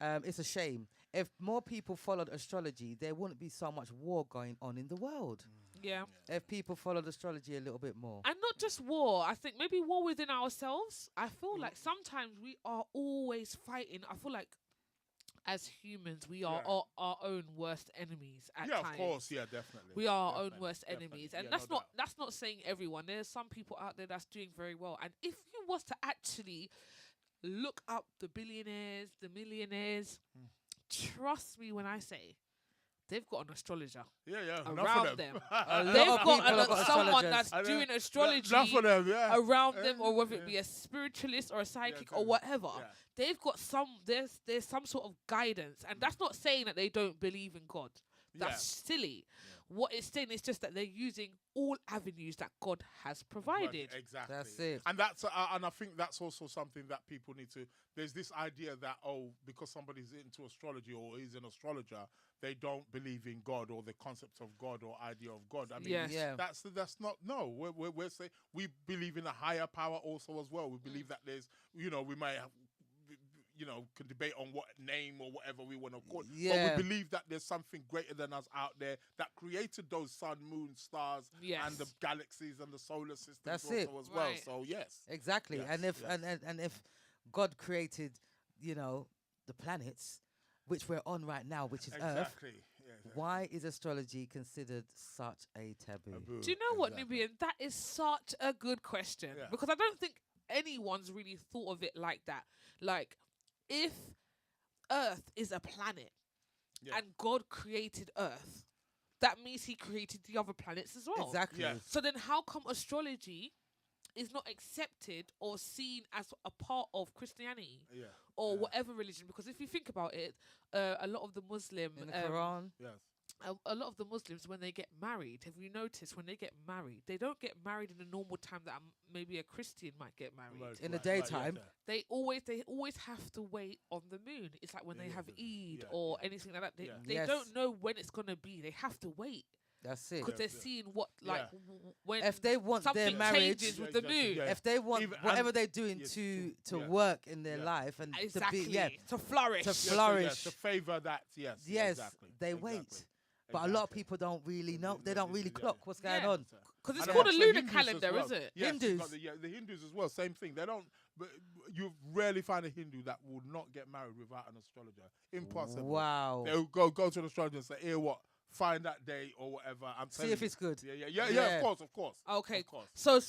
It's a shame. If more people followed astrology, there wouldn't be so much war going on in the world. Yeah. If people followed astrology a little bit more. And not just war. I think maybe war within ourselves. I feel like sometimes we are always fighting. I feel like as humans, we are Yeah. our own worst enemies at Yeah, times. of course. Yeah, definitely. We are our own Definitely, worst definitely. enemies, and Yeah, that's no not doubt. that's not saying everyone. There's some people out there that's doing very well, and if you was to actually look up the billionaires, the millionaires, trust me when I say they've got an astrologer Yeah, yeah. Enough around of them. them. A lot They've of people got have got someone astrologers. that's I know. doing astrology Enough of them, yeah. around them, or whether it Yeah. be a spiritualist or a psychic or totally. whatever. Yeah. They've got there's some sort of guidance, and that's not saying that they don't believe in God. That's silly. What it's saying is just that they're using all avenues that God has provided. Exactly. That's it. And and I think that's also something that people need to. There's this idea that because somebody's into astrology or is an astrologer, they don't believe in God or the concept of God or idea of God. I mean, Yes. Yeah. that's not. No, we're saying we believe in a higher power also as well. We believe that there's, we might have. Can debate on what name or whatever we want to call it. Yeah. But we believe that there's something greater than us out there that created those sun, moon, stars, Yes. and the galaxies and the solar system That's also it. as well. Right. So yes. Exactly. Yes, And if yes. and if God created, the planets, which we're on right now, which is Earth, Exactly. Yeah, exactly. why is astrology considered such a taboo? Taboo. Do you know what, Exactly. Nubian? That is such a good question, Yeah. because I don't think anyone's really thought of it like that. Like, if Earth is a planet Yeah. and God created Earth, that means he created the other planets as well. Exactly. Yes. So then how come astrology is not accepted or seen as a part of Christianity Yeah. or Yeah. whatever religion? Because if you think about it, a lot of the Muslim In the Quran. Yes. a lot of the Muslims, when they get married, have you noticed when they get married, they don't get married in the normal time that maybe a Christian might get married. Right, In the right, right, daytime. yes, They always have to wait on the moon. It's like when Yeah, they yeah, have yeah, Eid yeah, or yeah. anything like that. They, Yeah. they Yes. don't know when it's gonna be. They have to wait That's it. because Yes, they're yes. seeing what like Yeah. when If they want their something marriage, changes Yeah, with the exactly, moon. yeah. if they want Even- whatever and- they're doing yes, to yeah. work in their Yeah. life and Exactly. to be To flourish. to Yes, so flourish. yes, to favor that, yes. Yes, exactly. they exactly. wait. But a lot of Exactly. people don't really Yeah, know. They yeah, don't yeah, really yeah. clock what's going Yeah. on. Because it's And called a amongst the lunar Hindus as calendar, well. is it? Yes, you've Hindus. got the Hindus as well, same thing. They don't. But you rarely find a Hindu that will not get married without an astrologer. Impossible. Wow. They'll go to an astrologer and say, "Here, what? Find that day or whatever." I'm See telling if you. it's good. Yeah. Yeah. Of course. Okay. Of course. So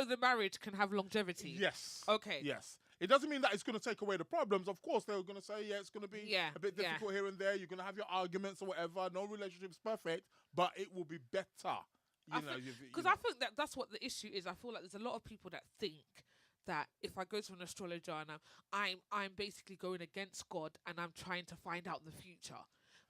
the marriage can have longevity. Yes. Okay. Yes. It doesn't mean that it's going to take away the problems. Of course, they're going to say, yeah, it's going to be Yeah, a bit yeah. difficult here and there. You're going to have your arguments or whatever. No relationship's perfect, but it will be better. Because I think that's what the issue is. I feel like there's a lot of people that think that if I go to an astrologer and I'm basically going against God and I'm trying to find out the future,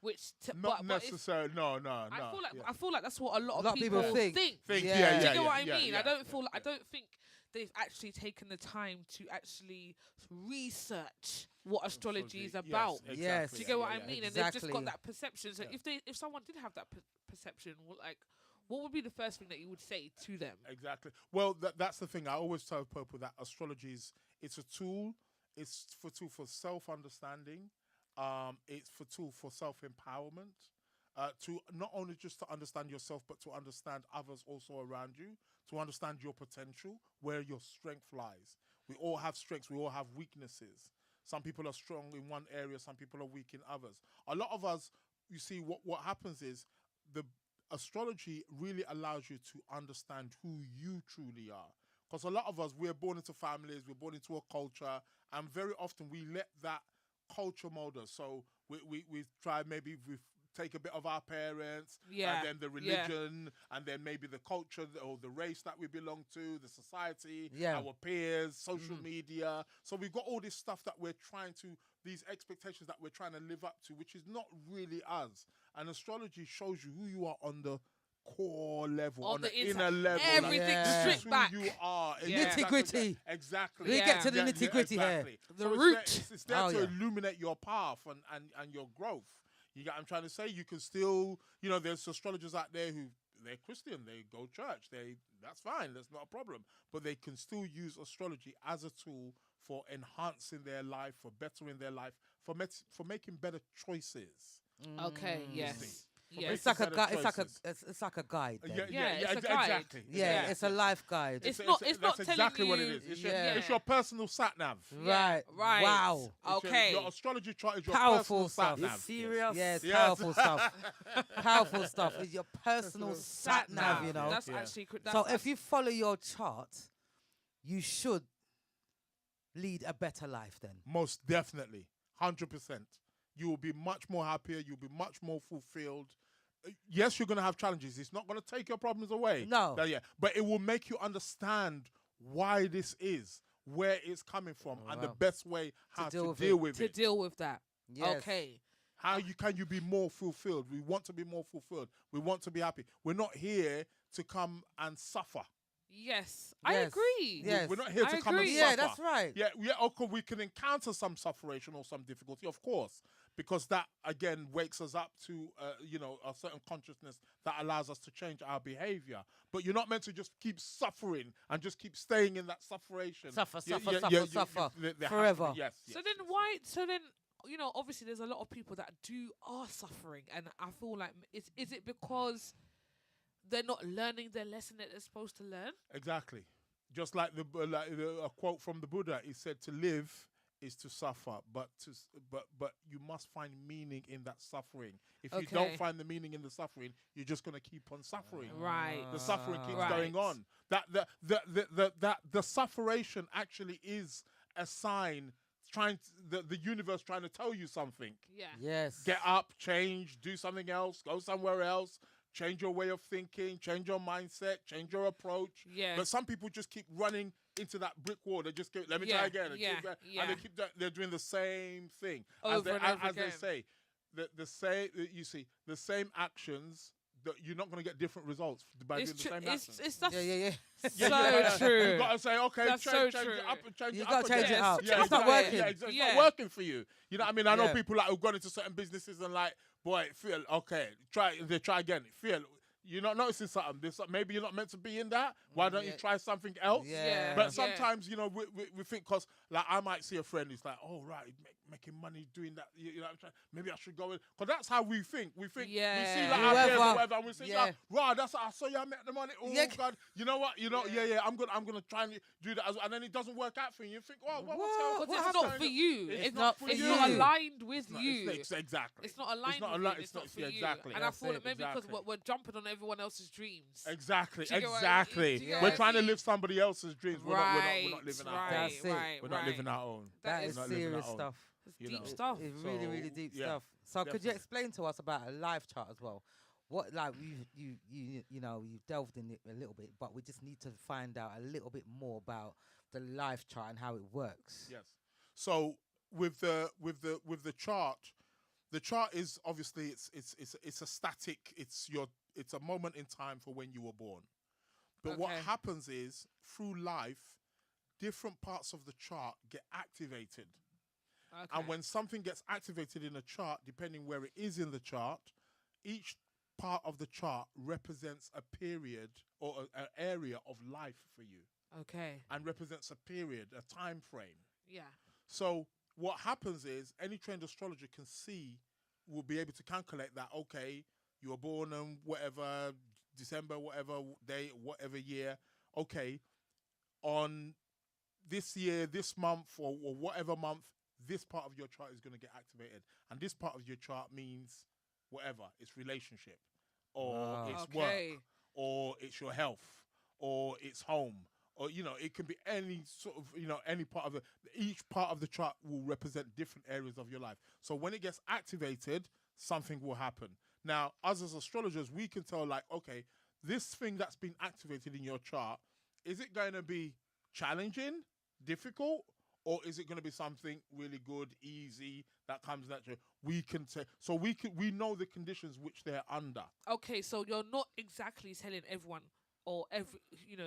which not but it's- necessarily. No. I feel like that's what a lot of people think. Think, Yeah. yeah, Do yeah, you get what I yeah, mean? yeah, I don't feel like yeah. I don't think they've actually taken the time to actually research what astrology is about. Yes. Do you get what I yeah. mean? And they've just Exactly. got that perception. So Yeah. if someone did have that perception, what would be the first thing that you would say to them? Exactly. Well, that's the thing. I always tell people that astrology it's a tool. It's for tool for self-understanding. It's for tool for self-empowerment. To not only just to understand yourself, but to understand others also around you. To understand your potential, where your strength lies. We all have strengths. We all have weaknesses. Some people are strong in one area. Some people are weak in others. A lot of us, you see, what happens is the astrology really allows you to understand who you truly are. Because a lot of us, we're born into families, we're born into a culture, and very often we let that culture mold us. So we try, maybe we take a bit of our parents, Yeah, and then the yeah. religion, and then maybe the culture or the race that we belong to, the society, Yeah. our peers, social media. So we've got all this stuff that we're trying to, these expectations that we're trying to live up to, which is not really us. And astrology shows you who you are on the core level, on the inner level. Everything Yeah. This is stripped back. who you are. Yeah. Nitty-gritty. Exactly. We get to the Yeah. nitty-gritty here. exactly. The So root. It's there Oh, to yeah. illuminate your path and your growth. You get what I'm trying to say? You can still, there's astrologers out there who, they're Christian, they go church, that's fine, that's not a problem. But they can still use astrology as a tool for enhancing their life, for bettering their life, for making better choices. Okay. Mm. Yes. For Yes. It's like a better guide. choices. It's like a guide. Then. Yeah, it's a guide. exactly. Yeah, it's a life guide. It's not that's telling exactly what it you- is. It's, Yeah. it's your personal sat nav. Right. Right. Wow. Okay. Your astrology chart is your Powerful personal sat stuff. nav. It's serious. Yes, Yes. powerful stuff. Powerful stuff. It's your personal sat nav, you know. That's Yeah. actually. So if you follow your chart, you should lead a better life then. Most definitely, 100%. You will be much more happier. You'll be much more fulfilled. Yes, you're going to have challenges. It's not going to take your problems away. No. But it will make you understand why this is, where it's coming from, and the Wow. best way how deal to with deal it. with to it. deal with that. Yes. Okay. How can you be more fulfilled? We want to be more fulfilled. We want to be happy. We're not here to come and suffer. Yes, I Yes. agree. Yes. We're not here to I come and agree. suffer. Yeah, that's right. Yeah, okay, we can encounter some suffering or some difficulty, of course, because that again wakes us up to a certain consciousness that allows us to change our behavior. But you're not meant to just keep suffering and just keep staying in that suffering. Suffer, Yeah, suffer, yeah, suffer, yeah, suffer there has to be- forever. Yes. So then why? So then obviously there's a lot of people that are suffering, and I feel like is it because they're not learning their lesson that they're supposed to learn? Exactly. Just like a quote from the Buddha, he said, "To live is to suffer, but you must find meaning in that suffering. If you Okay. don't find the meaning in the suffering, you're just gonna keep on suffering. Right. The suffering keeps Right. going on. That the sufferation actually is a sign the universe trying to tell you something. Yeah. Yes. Get up, change, do something else, go somewhere else, change your way of thinking, change your mindset, change your approach. Yeah. But some people just keep running into that brick wall. They just let me Yeah, try again. And yeah, keep going. yeah. And they're doing the same thing. Over and over as they again. say, the same actions. You're not going to get different results by It's doing the true. same actions. It's that's Yeah. so true. You got to say, okay, That's change so it true. up and change You it gotta up change again. it up. Yeah, It's not exactly. working. Yeah, it's Yeah. not working for you. You know what I mean? I know Yeah. people like who've gone into certain businesses and like, boy, feel okay. They try again. Feel you're not noticing something. Maybe you're not meant to be in that. Why don't you Yeah. try something else? Yeah. But sometimes, we think because, like, I might see a friend who's like, oh, right, making money doing that. Maybe I should go in. Because that's how we think. We think, we see Yeah. like our peers or Whoever- whatever, and we think, yeah. right, that's I saw you, I met the money. Oh, Yeah. God. You know what? I'm gonna try and do that as well. And then it doesn't work out for you. You think, oh, What? what's Because happening? it's not for you. It's It's not not. for It's you. not aligned with It's not- you. exactly. It's not aligned not with ali- you. it's It's not not- for yeah, you. exactly. And I That's feel it. that maybe because Exactly. we're jumping on everyone else's dreams. Exactly. Do you get what I- Exactly. do you get We're what I trying to mean? live somebody else's dreams. We're not living our right, own. That's it. right, We're not living our own. That is is We're not living serious our own. stuff. It's you deep know. stuff. It's really, really So, deep yeah, stuff. So could you definitely. explain to us about a live chart as well? What you've delved in it a little bit, but we just need to find out a little bit more about the live chart and how it works. Yes. So with the chart, the chart is obviously it's a static. It's a moment in time for when you were born. But what Okay. happens is through life, different parts of the chart get activated. Okay. And when something gets activated in a chart, depending where it is in the chart, each part of the chart represents a period or an area of life for you, Okay. and represents a period, a time frame. Yeah. So what happens is any trained astrologer will be able to calculate that, okay, you were born on whatever, December, whatever day, whatever year, okay, on this year, this month, or whatever month, this part of your chart is going to get activated. And this part of your chart means whatever. It's relationship, or Wow. it's Okay. work, or it's your health, or it's home, or, it can be any sort of, any part of each part of the chart will represent different areas of your life. So when it gets activated, something will happen. Now, us as astrologers, we can tell, like, okay, this thing that's been activated in your chart, is it going to be challenging, difficult, or is it going to be something really good, easy, that comes naturally? We can say, so we know the conditions which they're under. Okay, so you're not exactly telling everyone or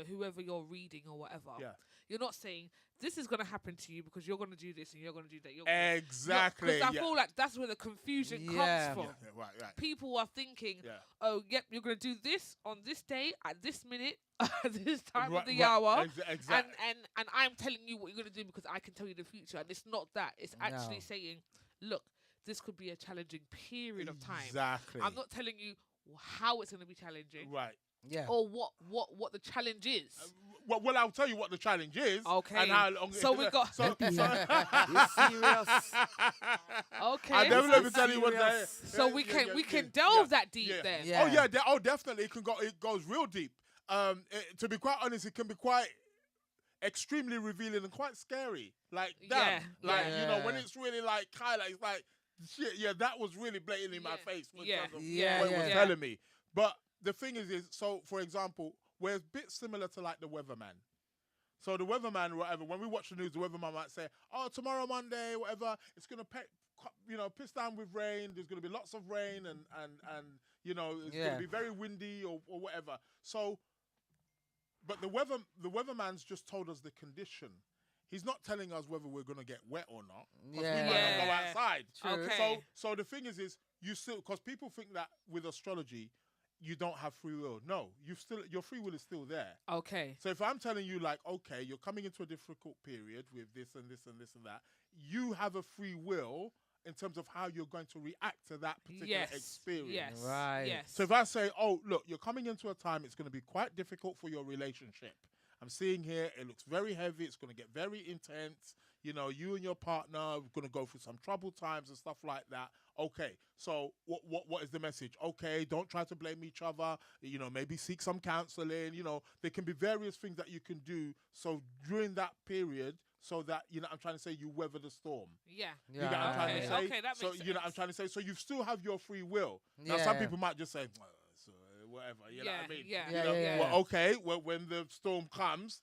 whoever you're reading or whatever. Yeah. You're not saying this is gonna happen to you because you're gonna do this and you're gonna do that. Exactly. Because I feel like that's where the confusion Yeah. comes from. Yeah, right. People are thinking, Yeah. oh, yep, you're gonna do this on this day at this minute at this time Right, of the right, hour. exactly. And I'm telling you what you're gonna do because I can tell you the future. And it's not that. It's actually No. saying look, this could be a challenging period of time. Exactly. I'm not telling you how it's going to be challenging Right. Yeah. or what the challenge is. Well, I'll tell you what the challenge is. Okay. And how long. So we got. So, You serious? Okay. I definitely will tell you what that is. So we can delve that deep then. Yeah. Oh yeah, definitely. It goes real deep. To be quite honest, it can be quite extremely revealing and quite scary. Like that. Yeah, Like yeah. you know when it's really like highlights like shit. Yeah, that was really blatant in my face. In Yeah. terms of Yeah, what it yeah. was telling me. But the thing is so for example, we're a bit similar to like the weatherman. So the weatherman, whatever, when we watch the news, the weatherman might say, "Oh, tomorrow Monday, whatever, it's gonna piss down with rain. There's gonna be lots of rain, and you know, it's gonna be very windy or whatever." So, but the weatherman's just told us the condition. He's not telling us whether we're gonna get wet or not. Because we might not go outside. True. Okay. So the thing is you still, because people think that with astrology, you don't have free will. No, your free will is still there. Okay. So if I'm telling you like, okay, you're coming into a difficult period with this and this and this and that, you have a free will in terms of how you're going to react to that particular experience. Yes. Right. Yes. So if I say, oh, look, you're coming into a time, it's going to be quite difficult for your relationship. I'm seeing here, it looks very heavy. It's going to get very intense. You know, you and your partner are going to go through some troubled times and stuff like that. Okay, so what is the message? Okay, don't try to blame each other. You know, maybe seek some counseling. You know, there can be various things that you can do. So during that period, so that, you know, I'm trying to say you weather the storm. Yeah. You get what I'm trying to say? Okay, that so, makes you know, sense. I'm trying to say, so you still have your free will. Now, some people might just say, so, whatever, you know what I mean? Yeah. You know, yeah. well, okay, well, when the storm comes,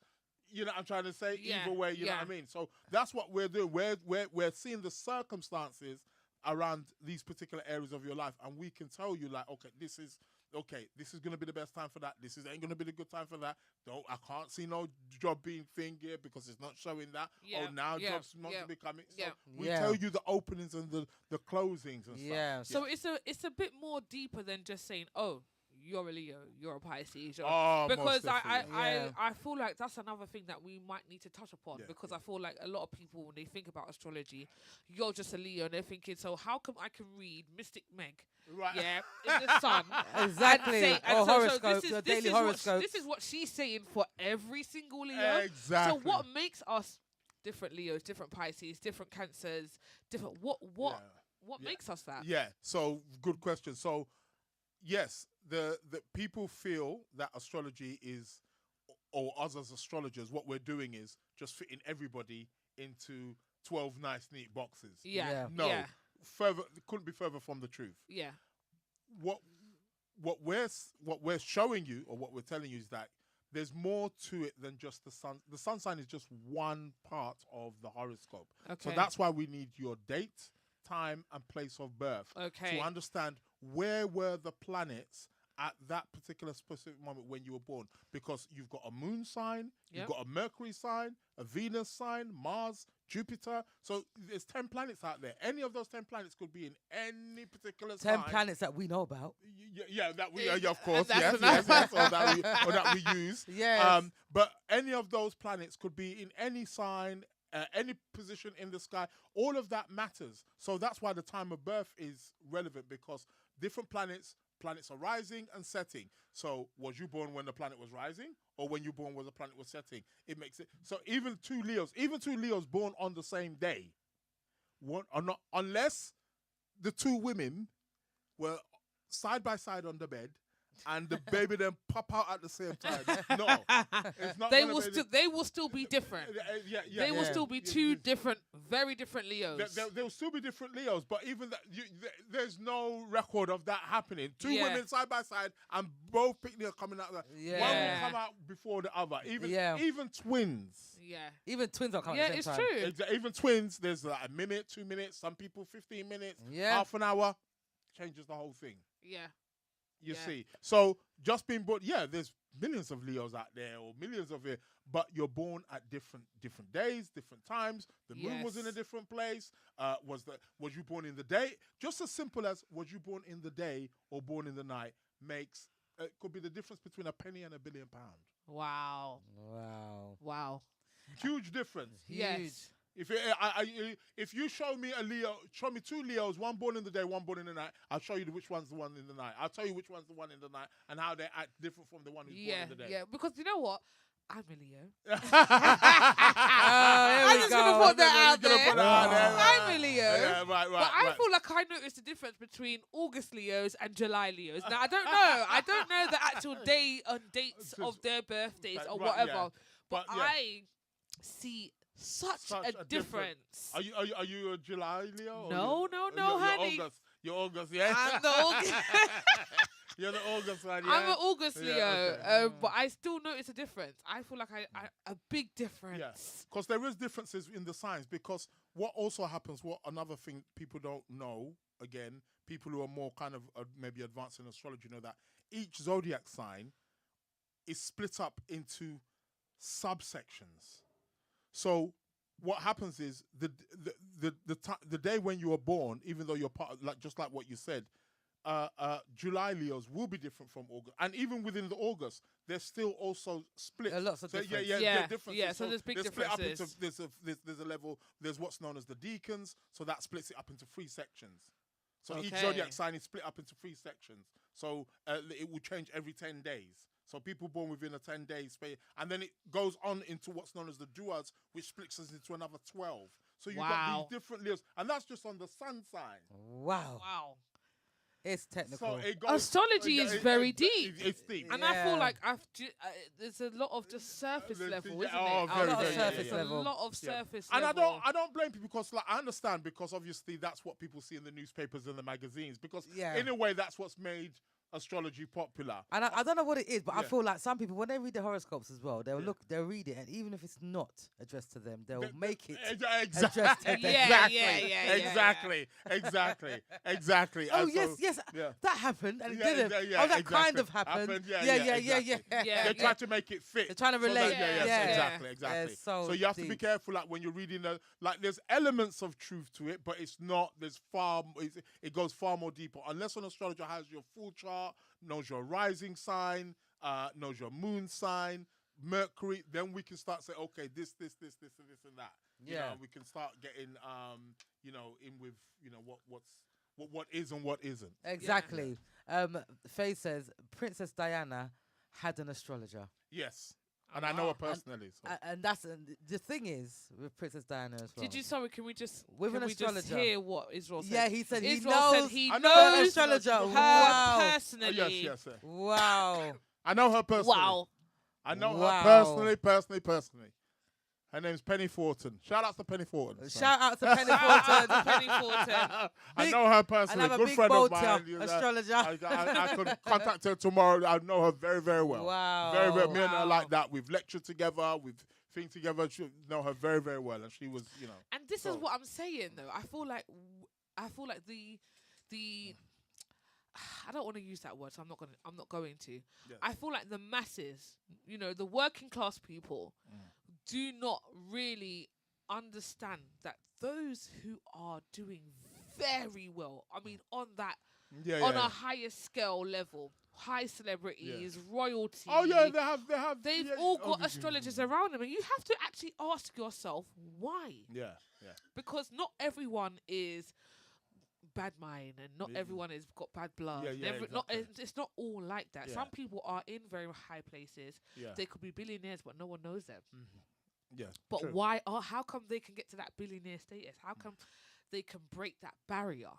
you know what I'm trying to say? Yeah, Either way, you know what I mean? So that's what we're doing. We're seeing the circumstances around these particular areas of your life, and we can tell you, like, okay, this is going to be the best time for that. This ain't going to be the good time for that. I can't see no job being thing here because it's not showing that. Yeah, Oh, now yeah, jobs not to be coming. So yeah. we Yeah. tell you the openings and the closings and Yeah. stuff. So it's a bit more deeper than just saying, oh, you're a Leo, you're a Pisces. Oh, because most definitely. I feel like that's another thing that we might need to touch upon, Yeah, because I feel like a lot of people, when they think about astrology, you're just a Leo and they're thinking, so how come I can read Mystic Meg, Right. yeah, in the sun, Exactly. and say, and Or so horoscope, this your is daily what horoscope. this is what she's saying for every single Leo. Exactly. So what makes us different Leos, different Pisces, different Cancers, different what Yeah. makes us that? Yeah. So good question. So yes, the people feel that astrology is, or us as astrologers, what we're doing is just fitting everybody into 12 nice neat boxes. Yeah. Yeah. No, Yeah. couldn't be further from the truth. Yeah. What we're showing you, or what we're telling you, is that there's more to it than just the sun. The sun sign is just one part of the horoscope. Okay. So that's why we need your date, time, and place of birth Okay. to understand where were the planets at that particular specific moment when you were born. Because you've got a moon sign, Yep. you've got a Mercury sign, a Venus sign, Mars, Jupiter. So there's 10 planets out there. Any of those 10 planets could be in any particular 10 sign. planets that we know about. Yeah, that we, yeah, of course, That's yes, enough. yes, or that we use. Yes. But any of those planets could be in any sign, any position in the sky. All of that matters. So that's why the time of birth is relevant, because different planets are rising and setting. So was you born when the planet was rising, or when you born when the planet was setting? It makes it so even two Leos born on the same day, one or not, unless the two women were side by side on the bed and the baby then pop out at the same time. No, it's not. They gonna will be still be different. They will still be two different, very different Leos. There will still be different Leos, but even that, there's no record of that happening. Two Yeah. women side by side, and both picnic are coming out. One Yeah. will come out before the other. Yeah. Even twins. Yeah. Even twins are coming Yeah, at the it's same time. true. Even twins. There's like a minute, 2 minutes. Some people 15 minutes. Yeah. Half an hour changes the whole thing. Yeah. You Yeah. see, so just being born, there's millions of Leos out there, or millions of it, but you're born at different days, different times. The moon was in a Yes. different place. Was you born in the day? Just as simple as was you born in the day or born in the night makes could be the difference between a penny and £1 billion. Wow. Wow. Wow. Huge difference. Huge. Yes. If you show me a Leo, show me two Leos, one born in the day, one born in the night, I'll show you which one's the one in the night. I'll tell you which one's the one in the night and how they act different from the one who's born in the day. Yeah, because you know what? I'm a Leo. Here I'm we just go. gonna put that out there. Put that out there. I'm a Leo. Yeah, right. But I feel like I noticed the difference between August Leos and July Leos. Now I don't know. I don't know the actual day and dates of their birthdays or Right, whatever. yeah. But But, yeah. I see such a difference. Are you a July Leo? or No, you're- no, you're honey. August. You're August, yeah. I'm the August. You're the August one, yeah. I'm an August Yeah, Leo, okay. but I still notice a difference. I feel like I a big difference. Because there is differences in the signs. Because what also happens, what another thing people don't know, again, people who are more kind of maybe advanced in astrology know that each zodiac sign is split up into subsections. So what happens is the day when you were born, even though you're part of, like just like what you said, July Leos will be different from August, and even within the August, there's still also split. There are lots of so differences. there are Yeah, differences. yeah, so there's big they're split up into, differences. there's a level. There's what's known as the deacons, so that splits it up into 3 sections. So each Okay. zodiac sign is split up into 3 sections. So it will change every 10 days. So people born within a 10-day space, and then it goes on into what's known as the duas, which splits us into another 12. So you've got Wow. these different Leos, and that's just on the sun sign. Wow. Wow. It's technical. So it goes, Astrology is very deep. It's deep. And I feel Yeah. like there's a lot of just surface There's- level, yeah, isn't oh, it? very, lot of very, surface yeah. level. A lot of Yeah. surface And level. I don't blame people because, like, I understand because obviously that's what people see in the newspapers and the magazines because Yeah. in a way that's what's made astrology popular. And I don't know what it is, but I Yeah. feel like some people, when they read the horoscopes as well, they'll Yeah. they'll read it, and even if it's not addressed to them, they'll make it. Exactly. addressed to them. Yeah, yeah. Exactly. Oh And yes, so- yes, yeah. that happened, and it Yeah, didn't. yeah, Oh, that exactly. kind of happened. Yeah, yeah, exactly. Yeah, They try to make it fit. They're trying to So that- relate. yeah, Yeah. exactly. Yeah, so So you have to be deep. careful, like when you're reading, like there's elements of truth to it, but it's not. There's it goes far more deeper. Unless an astrologer has your full chart, knows your rising sign, knows your moon sign, Mercury, then we can start saying, okay, this, and this, and that. You Yeah. know, we can start getting, in with, what is and what isn't. Exactly. Faye says Princess Diana had an astrologer. Yes. And I know her personally. So. And that's the thing is with Princess Diana as well. Did you? Sorry, can we just With an just astrologer. hear what Israel said? Yeah, he said he Israel knows said he I know an knows astrologer. her Wow. personally. Yes. Wow. I know her personally. Wow. I know Wow. her personally. Her name's Penny Fortin. Shout out to Penny Fortin. Shout out to Penny Shout Fortin. out to Penny Fortin. I know her personally. Another Good big friend of bolter mine. You know, astrologer. I could contact her tomorrow. I know her very, very well. Wow. Very, very. Me and her Wow. like that. We've lectured together. We've think together. She know her very, very well, and she was, And this So- is what I'm saying though. I feel like the I don't want to use that word, so I'm not going to. Yeah. I feel like the masses, the working class people, do not really understand that those who are doing very well, I mean, on a higher scale level, high celebrities, royalty. Oh yeah, they have. They've yeah, all oh, got astrologers around them, and you have to actually ask yourself why. Yeah. Because not everyone is bad mind, and not Yeah. everyone has got bad blood. Yeah, and yeah, it's not all like that. Yeah. Some people are in very high places. Yeah. They could be billionaires, but no one knows them. Yeah. But true. why? How come they can get to that billionaire status? How come they can break that barrier?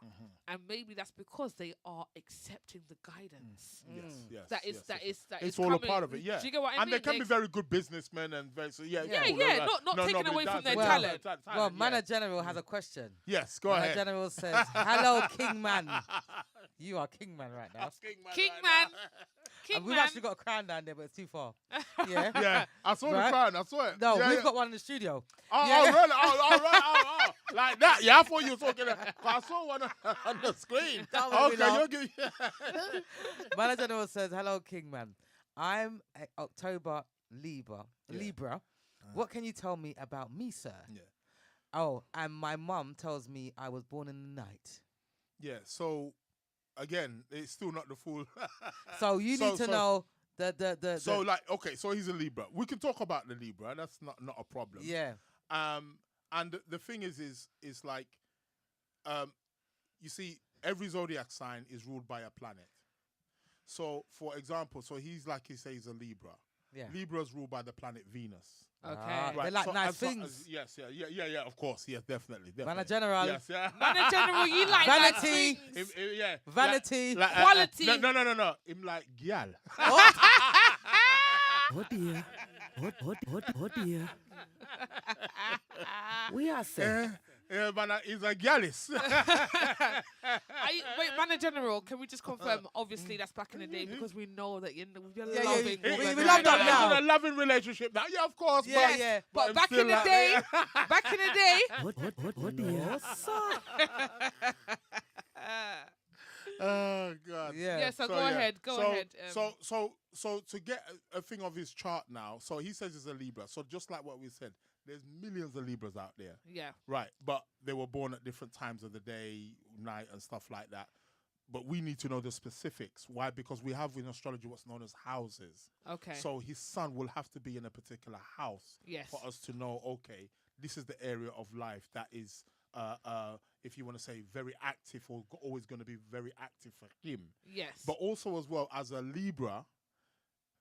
And maybe that's because they are accepting the guidance. Yes. That is It's all coming. a part of it. Yeah. Do you get what I And mean? they can be very good businessmen and very Yeah, cool. not taking but away it from does- their it Well, does- talent. Well, Mana General has a question. Yes, go Mana ahead. General says, "Hello, King Man. You are King Man right now. King man. King And we've man. actually got a crown down there, but it's too far. Yeah. Yeah, I saw the Right? crown. I saw it. No, yeah, we've yeah. got one in the studio. Oh, Yeah. oh, really? Oh, like that. Yeah, I thought you were talking. I saw one on the screen. That was Okay, enough. you're good. Mana General says, "Hello, King Man. I'm a October Libra. Yeah. What can you tell me about me, sir? Yeah. Oh, and my mum tells me I was born in the night. Yeah. So, again, it's still not the full. So you need to know the So, like, okay, so he's a Libra. We can talk about the Libra. That's not a problem. yeah. And the thing is like, you see, every zodiac sign is ruled by a planet. So, for example, so he's like you say, he's a Libra. Yeah. Libra's ruled by the planet Venus. Okay. They like so nice as far things. as- yes, yeah, of course, yes, definitely. Man, a general. Yes, yeah. Man in general, you like Vanity. nice things. Yeah. Vanity. Quality. No. Him like gyal. Oh dear. Oh dear. We are say. Yeah, man, he's a gyalis. Wait, man in general, can we just confirm? Obviously, that's back in the day because we know that you're Yeah, loving. we women. love that He's now. in a loving relationship now. Yeah, of course. Yeah, but, yeah. But I'm back still in the like- day, back in the day, Oh dear. Oh God. Yeah. yeah. So go yeah. ahead, go So- ahead. So to get a thing of his chart now, so he says he's a Libra. So just like what we said, there's millions of Libras out there. yeah, Right. But they were born at different times of the day, night, and stuff like that. But we need to know the specifics. Why? Because we have in astrology what's known as houses. okay, So his sun will have to be in a particular house yes, for us to know, okay, this is the area of life that is, if you want to say, very active or always going to be very active for him. yes, But also as well as a Libra,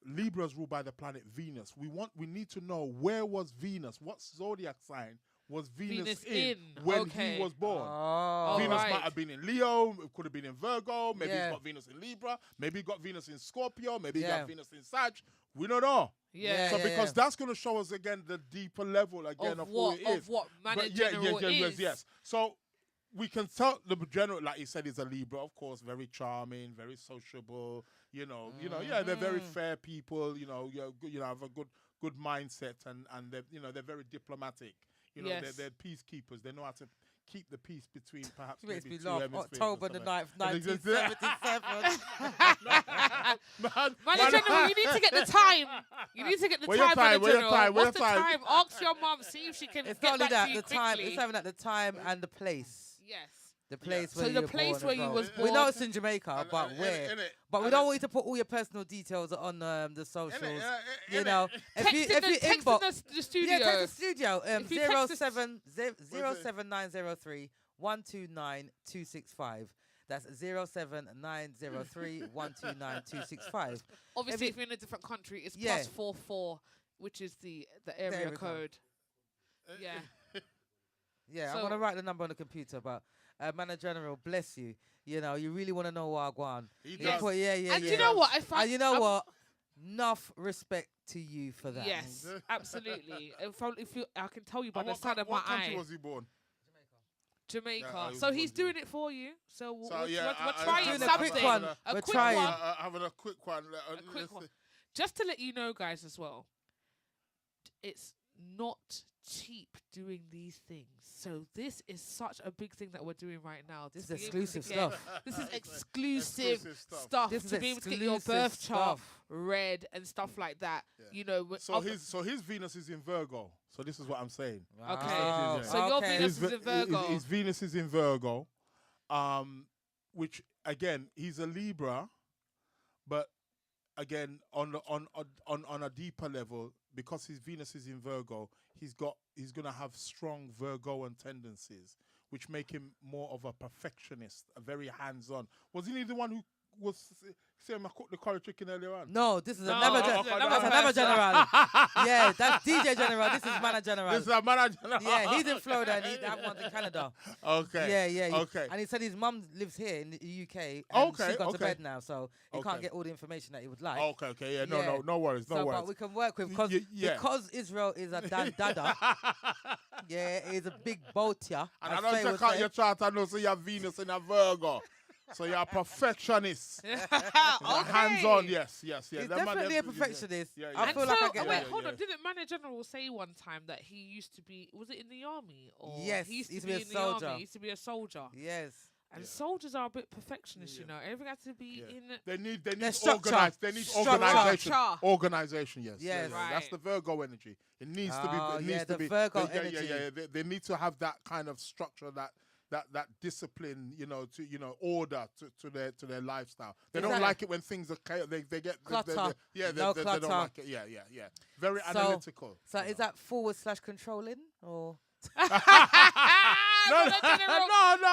Libra's ruled by the planet Venus. We need to know where was Venus, what zodiac sign was Venus in when okay. he was born. Oh. Venus right. might have been in Leo, it could have been in Virgo, maybe Yeah. he's got Venus in Libra, maybe he got Venus in Scorpio, maybe he Yeah. got Venus in Sag. We don't know. yeah. So because that's going to show us again the deeper level again of who it is. Of what man in But general is. yes. So we can tell the general, like he said, he's a Libra, of course, very charming, very sociable. Yeah, they're very fair people. Have a good mindset, and they're very diplomatic. Yes. They're peacekeepers. They know how to keep the peace between perhaps Makes maybe me two laugh. hemispheres or October the something. 9th, 1977. Man in general, you need to get the time. You need to get the Where your time, time? man in Where your general. time? Where What's the your time? time? Ask your mum, see if she can It's get not only back that, to you the time. quickly. It's having at the time and the place. Yes. The place So where the you place were where born you as was well. We know born. it's in Jamaica, but where? In it. But we And don't it- want you to put all your personal details on the socials. You innit? know, if you Text inbox, the studio. yeah, text the studio. If you text us- 07903 129 265. That's 07903 129 265. Obviously, if if you're in a different country, it's Yeah. +44, which is the area area code. Yeah. Yeah, So- I'm gonna write the number on the computer, but Manager General, bless you. You know, you really want to know Wagwan. He Yeah, does. yeah. And you know what? And you know what? Enough respect to you for that. Yes, absolutely. If you, I can tell you by And the side of my what country eye, was he born? Jamaica. Yeah, he was So he's born in doing it for you. So we're yeah, trying doing a something. quick one. A We're quick trying. one. Having a quick one. A quick one. Just to let you know, guys, as well, it's not cheap doing these things. So this is such a big thing that we're doing right now. This is being able to exclusive get- stuff. This is exclusive stuff This is to be able to get your exclusive birth chart stuff. read and stuff like that. Yeah. You know. with So other- his Venus is in Virgo. So this is what I'm saying. Okay. Wow. So your Okay. Venus is in Virgo. His Venus is in Virgo, which again he's a Libra, but again on a deeper level, because his Venus is in Virgo, he's gonna have strong Virgoan tendencies, which make him more of a perfectionist, a very hands-on. Wasn't he the one who was saying I cooked the curry chicken earlier on? No, this is No, another, this is that's another another person. general. Yeah, that's DJ General. This is Manager General. This is a manager. Yeah, he's in Florida and that one's in Canada. Okay. Yeah. Okay. And he said his mum lives here in the UK. And Okay, she's gone to okay. bed now, so he can't Okay. get all the information that he would like. Okay. Yeah. Yeah. No worries. No So, worries. but we can work with Yeah. because Israel is a dada. Yeah, he's a big boatia. And I as don't Faye would check out say. your chart and know so you have Venus in a Virgo. So you're a perfectionist. Hands on, yes. He's That man, definitely a yeah. perfectionist. Yeah, I yeah. feel and like so, I get wait, that. hold yeah. on. Didn't Manager General say one time that he used to be? Was it in the army? Or Yes, he used he to used be to be in a the soldier. army. He used to be a soldier. Yes. And Yeah. soldiers are a bit perfectionist, you know. Everything has to be Yeah. in. They need structure. organized. They need Structure. organization. Structure. Organization, yes. Yes. Yeah. That's Right. the Virgo energy. It needs to be. Oh, It needs yeah, to the be. Virgo yeah. energy. They need to have that kind of structure, that discipline, order to their lifestyle. They don't Exactly. like it when things are chaos. They get Clutter. they No don't clutter. like it. Yeah. Very So- analytical. So you is know. that /controlling or? No, Brother General. no.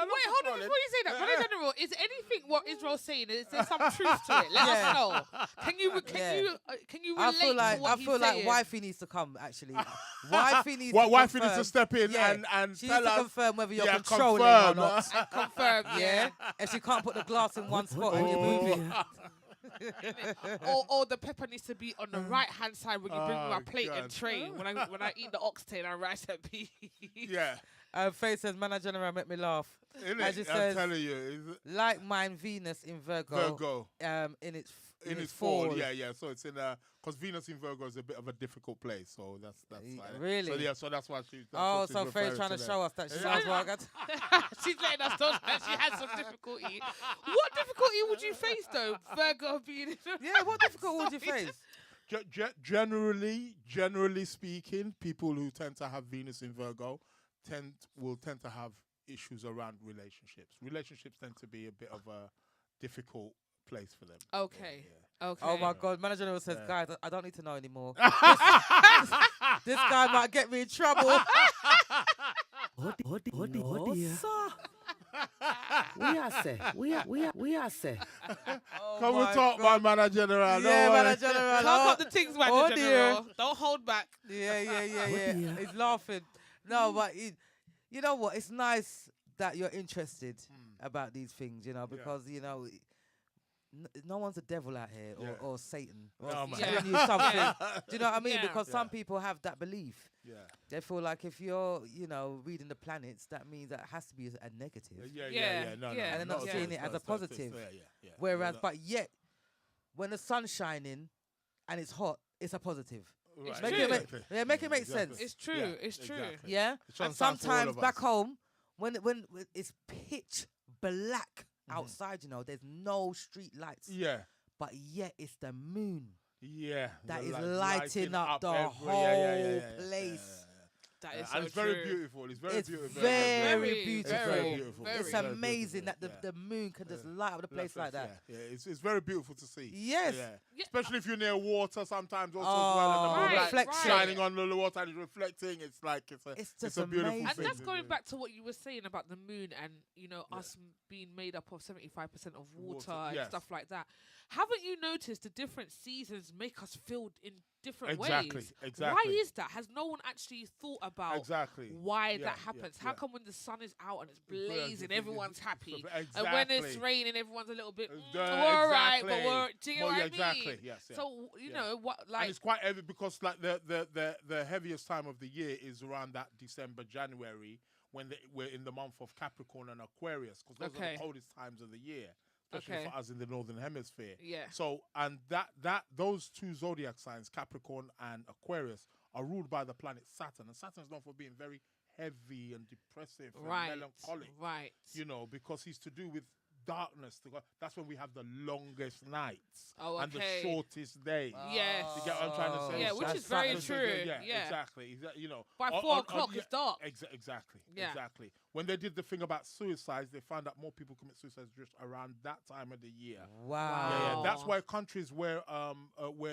Wait, hold on. Before you say that, Brother General, is anything what Israel's saying? Is there some truth to it? Let us know. Can you relate to what he's saying? like wifey needs to come. Actually, wifey needs. Wifey needs to step in and she tell needs to us. confirm whether you're Yeah, controlling confirm. or not. And confirm, Yeah, and she can't put the glass in one spot when you move it. or the pepper needs to be on the right hand side when you bring me my plate and God. tray. When I eat the oxtail and rice and peas. Yeah. Faye says, "Man, General make me laugh." Isn't As it? it I'm says, telling you. Is it like mine, Venus in Virgo. In its fall. Yeah. So it's in because Venus in Virgo is a bit of a difficult place. So that's why. Really? So that's why she. So Faye's trying to show us that she knows what I got. She's letting us know that she has some difficulty. What difficulty would you face though, Virgo being? Yeah, what difficulty would you face? Generally speaking, people who tend to have Venus in Virgo will tend to have issues around relationships. Relationships tend to be a bit of a difficult place for them. Okay. Yeah. Okay. Oh my God, Manager says, guys, I don't need to know anymore. This guy might get me in trouble. Oh dear. We are say. Come and talk, my Manager General. Yeah, Manager General. Talk up the things, man. Oh dear. Don't hold back. Yeah. dear. He's laughing. No, but you know what? It's nice that you're interested about these things, because, no one's a devil out here or Satan or No, man. telling you something. Do you know what I mean? Yeah. Because some people have that belief. Yeah. They feel like if you're, reading the planets, that means that has to be a negative. Yeah. No. Yeah. And they're not seeing it as a positive. Yeah. Whereas, but yet, when the sun's shining and it's hot, it's a positive. It's Make true. it make sense. It's true. Yeah, It's true. exactly. Yeah, It's on and time for all sometimes of back us. home, when it's pitch black outside, there's no street lights, Yeah. but yet it's the moon Yeah. that The is light- lighting up the every- whole yeah. place. That is so And it's very true. beautiful. It's very It's beautiful. very beautiful. It's very beautiful. It's Very amazing beautiful. that the moon can just light up the place like that. Yeah. It's very beautiful to see. Yes. Yeah. Yeah. Especially if you're near water sometimes also Oh, as well. And the moonlight reflection. shining on the water and it's reflecting. It's like It's it's just a beautiful amazing. And thing. that's going back to what you were saying about the moon and, us being made up of 75% of water and yes. stuff like that. Haven't you noticed the different seasons make us feel in different Exactly, ways? exactly. Why is that? Has no one actually thought about Exactly. why Yeah, that happens? How yeah. come when the sun is out and it's Blazing, blazing, everyone's happy? Exactly. And when it's raining, everyone's a little bit, Duh, we're all right, but exactly. do you know Well, what yeah, I mean? exactly, yes, yeah. So, you Yeah. know, what, And like, it's quite heavy because like the heaviest time of the year is around that December, January when we're in the month of Capricorn and Aquarius because those are Okay. the coldest times of the year, especially Okay. for us in the Northern Hemisphere. yeah. So and those two zodiac signs, Capricorn and Aquarius, are ruled by the planet Saturn, and Saturn's known for being very heavy and depressive Right. and melancholic. Right. Because he's to do with darkness. That's when we have the longest nights Oh, and the okay. shortest days. Yes. You get what I'm trying to say? Yeah, So which that's is very Saturn's true. the- Yeah. exactly. By 4 o'clock, it's dark. Exactly. Yeah. Exactly. When they did the thing about suicides, they found out more people commit suicides just around that time of the year. Wow. Yeah, Wow. that's why countries where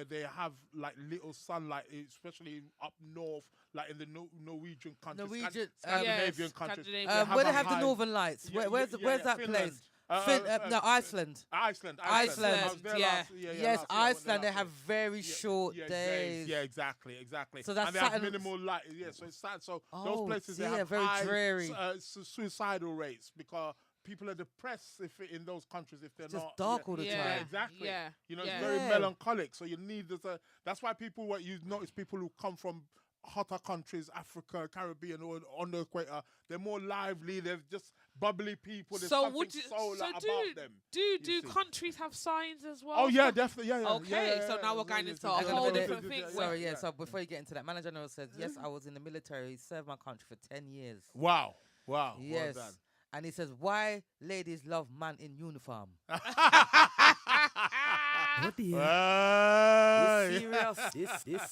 they have like little sunlight, especially up north, like in the Norwegian countries, Norwegian, Scandinavian yes, countries, Scandinavian. have where they a have the high- Northern Lights. Yeah, Where's that Finland. place? No, Iceland. Iceland. Iceland, I was there yeah. last- Yes, last year, I went there Iceland. They last have year. very short days. Yeah, exactly. So that's and they have Saturn- minimal light. Yeah, so it's sad. So Oh, those places they yeah, have very high dreary. suicidal rates because people are depressed in those countries if they're Just not dark all the yeah, time. exactly. Yeah. It's Yeah. very Yeah. melancholic. So you need that's why what you notice people who come from hotter countries, Africa, Caribbean, or on the equator, they're more lively. They're just bubbly people. There's So something would you? solar So about them. do you do see. countries have signs as well? Oh yeah, Stuff- definitely. Yeah. Okay, yeah, so now we're yeah, going yeah, into yeah, a yeah, whole yeah, different yeah, thing. yeah, Sorry, yeah. So before you get into that, Manager General says, yes, I was in the military, served my country for 10 years. Wow. Yes. Well done. And he says, why ladies love man in uniform? Oh dear. Hey.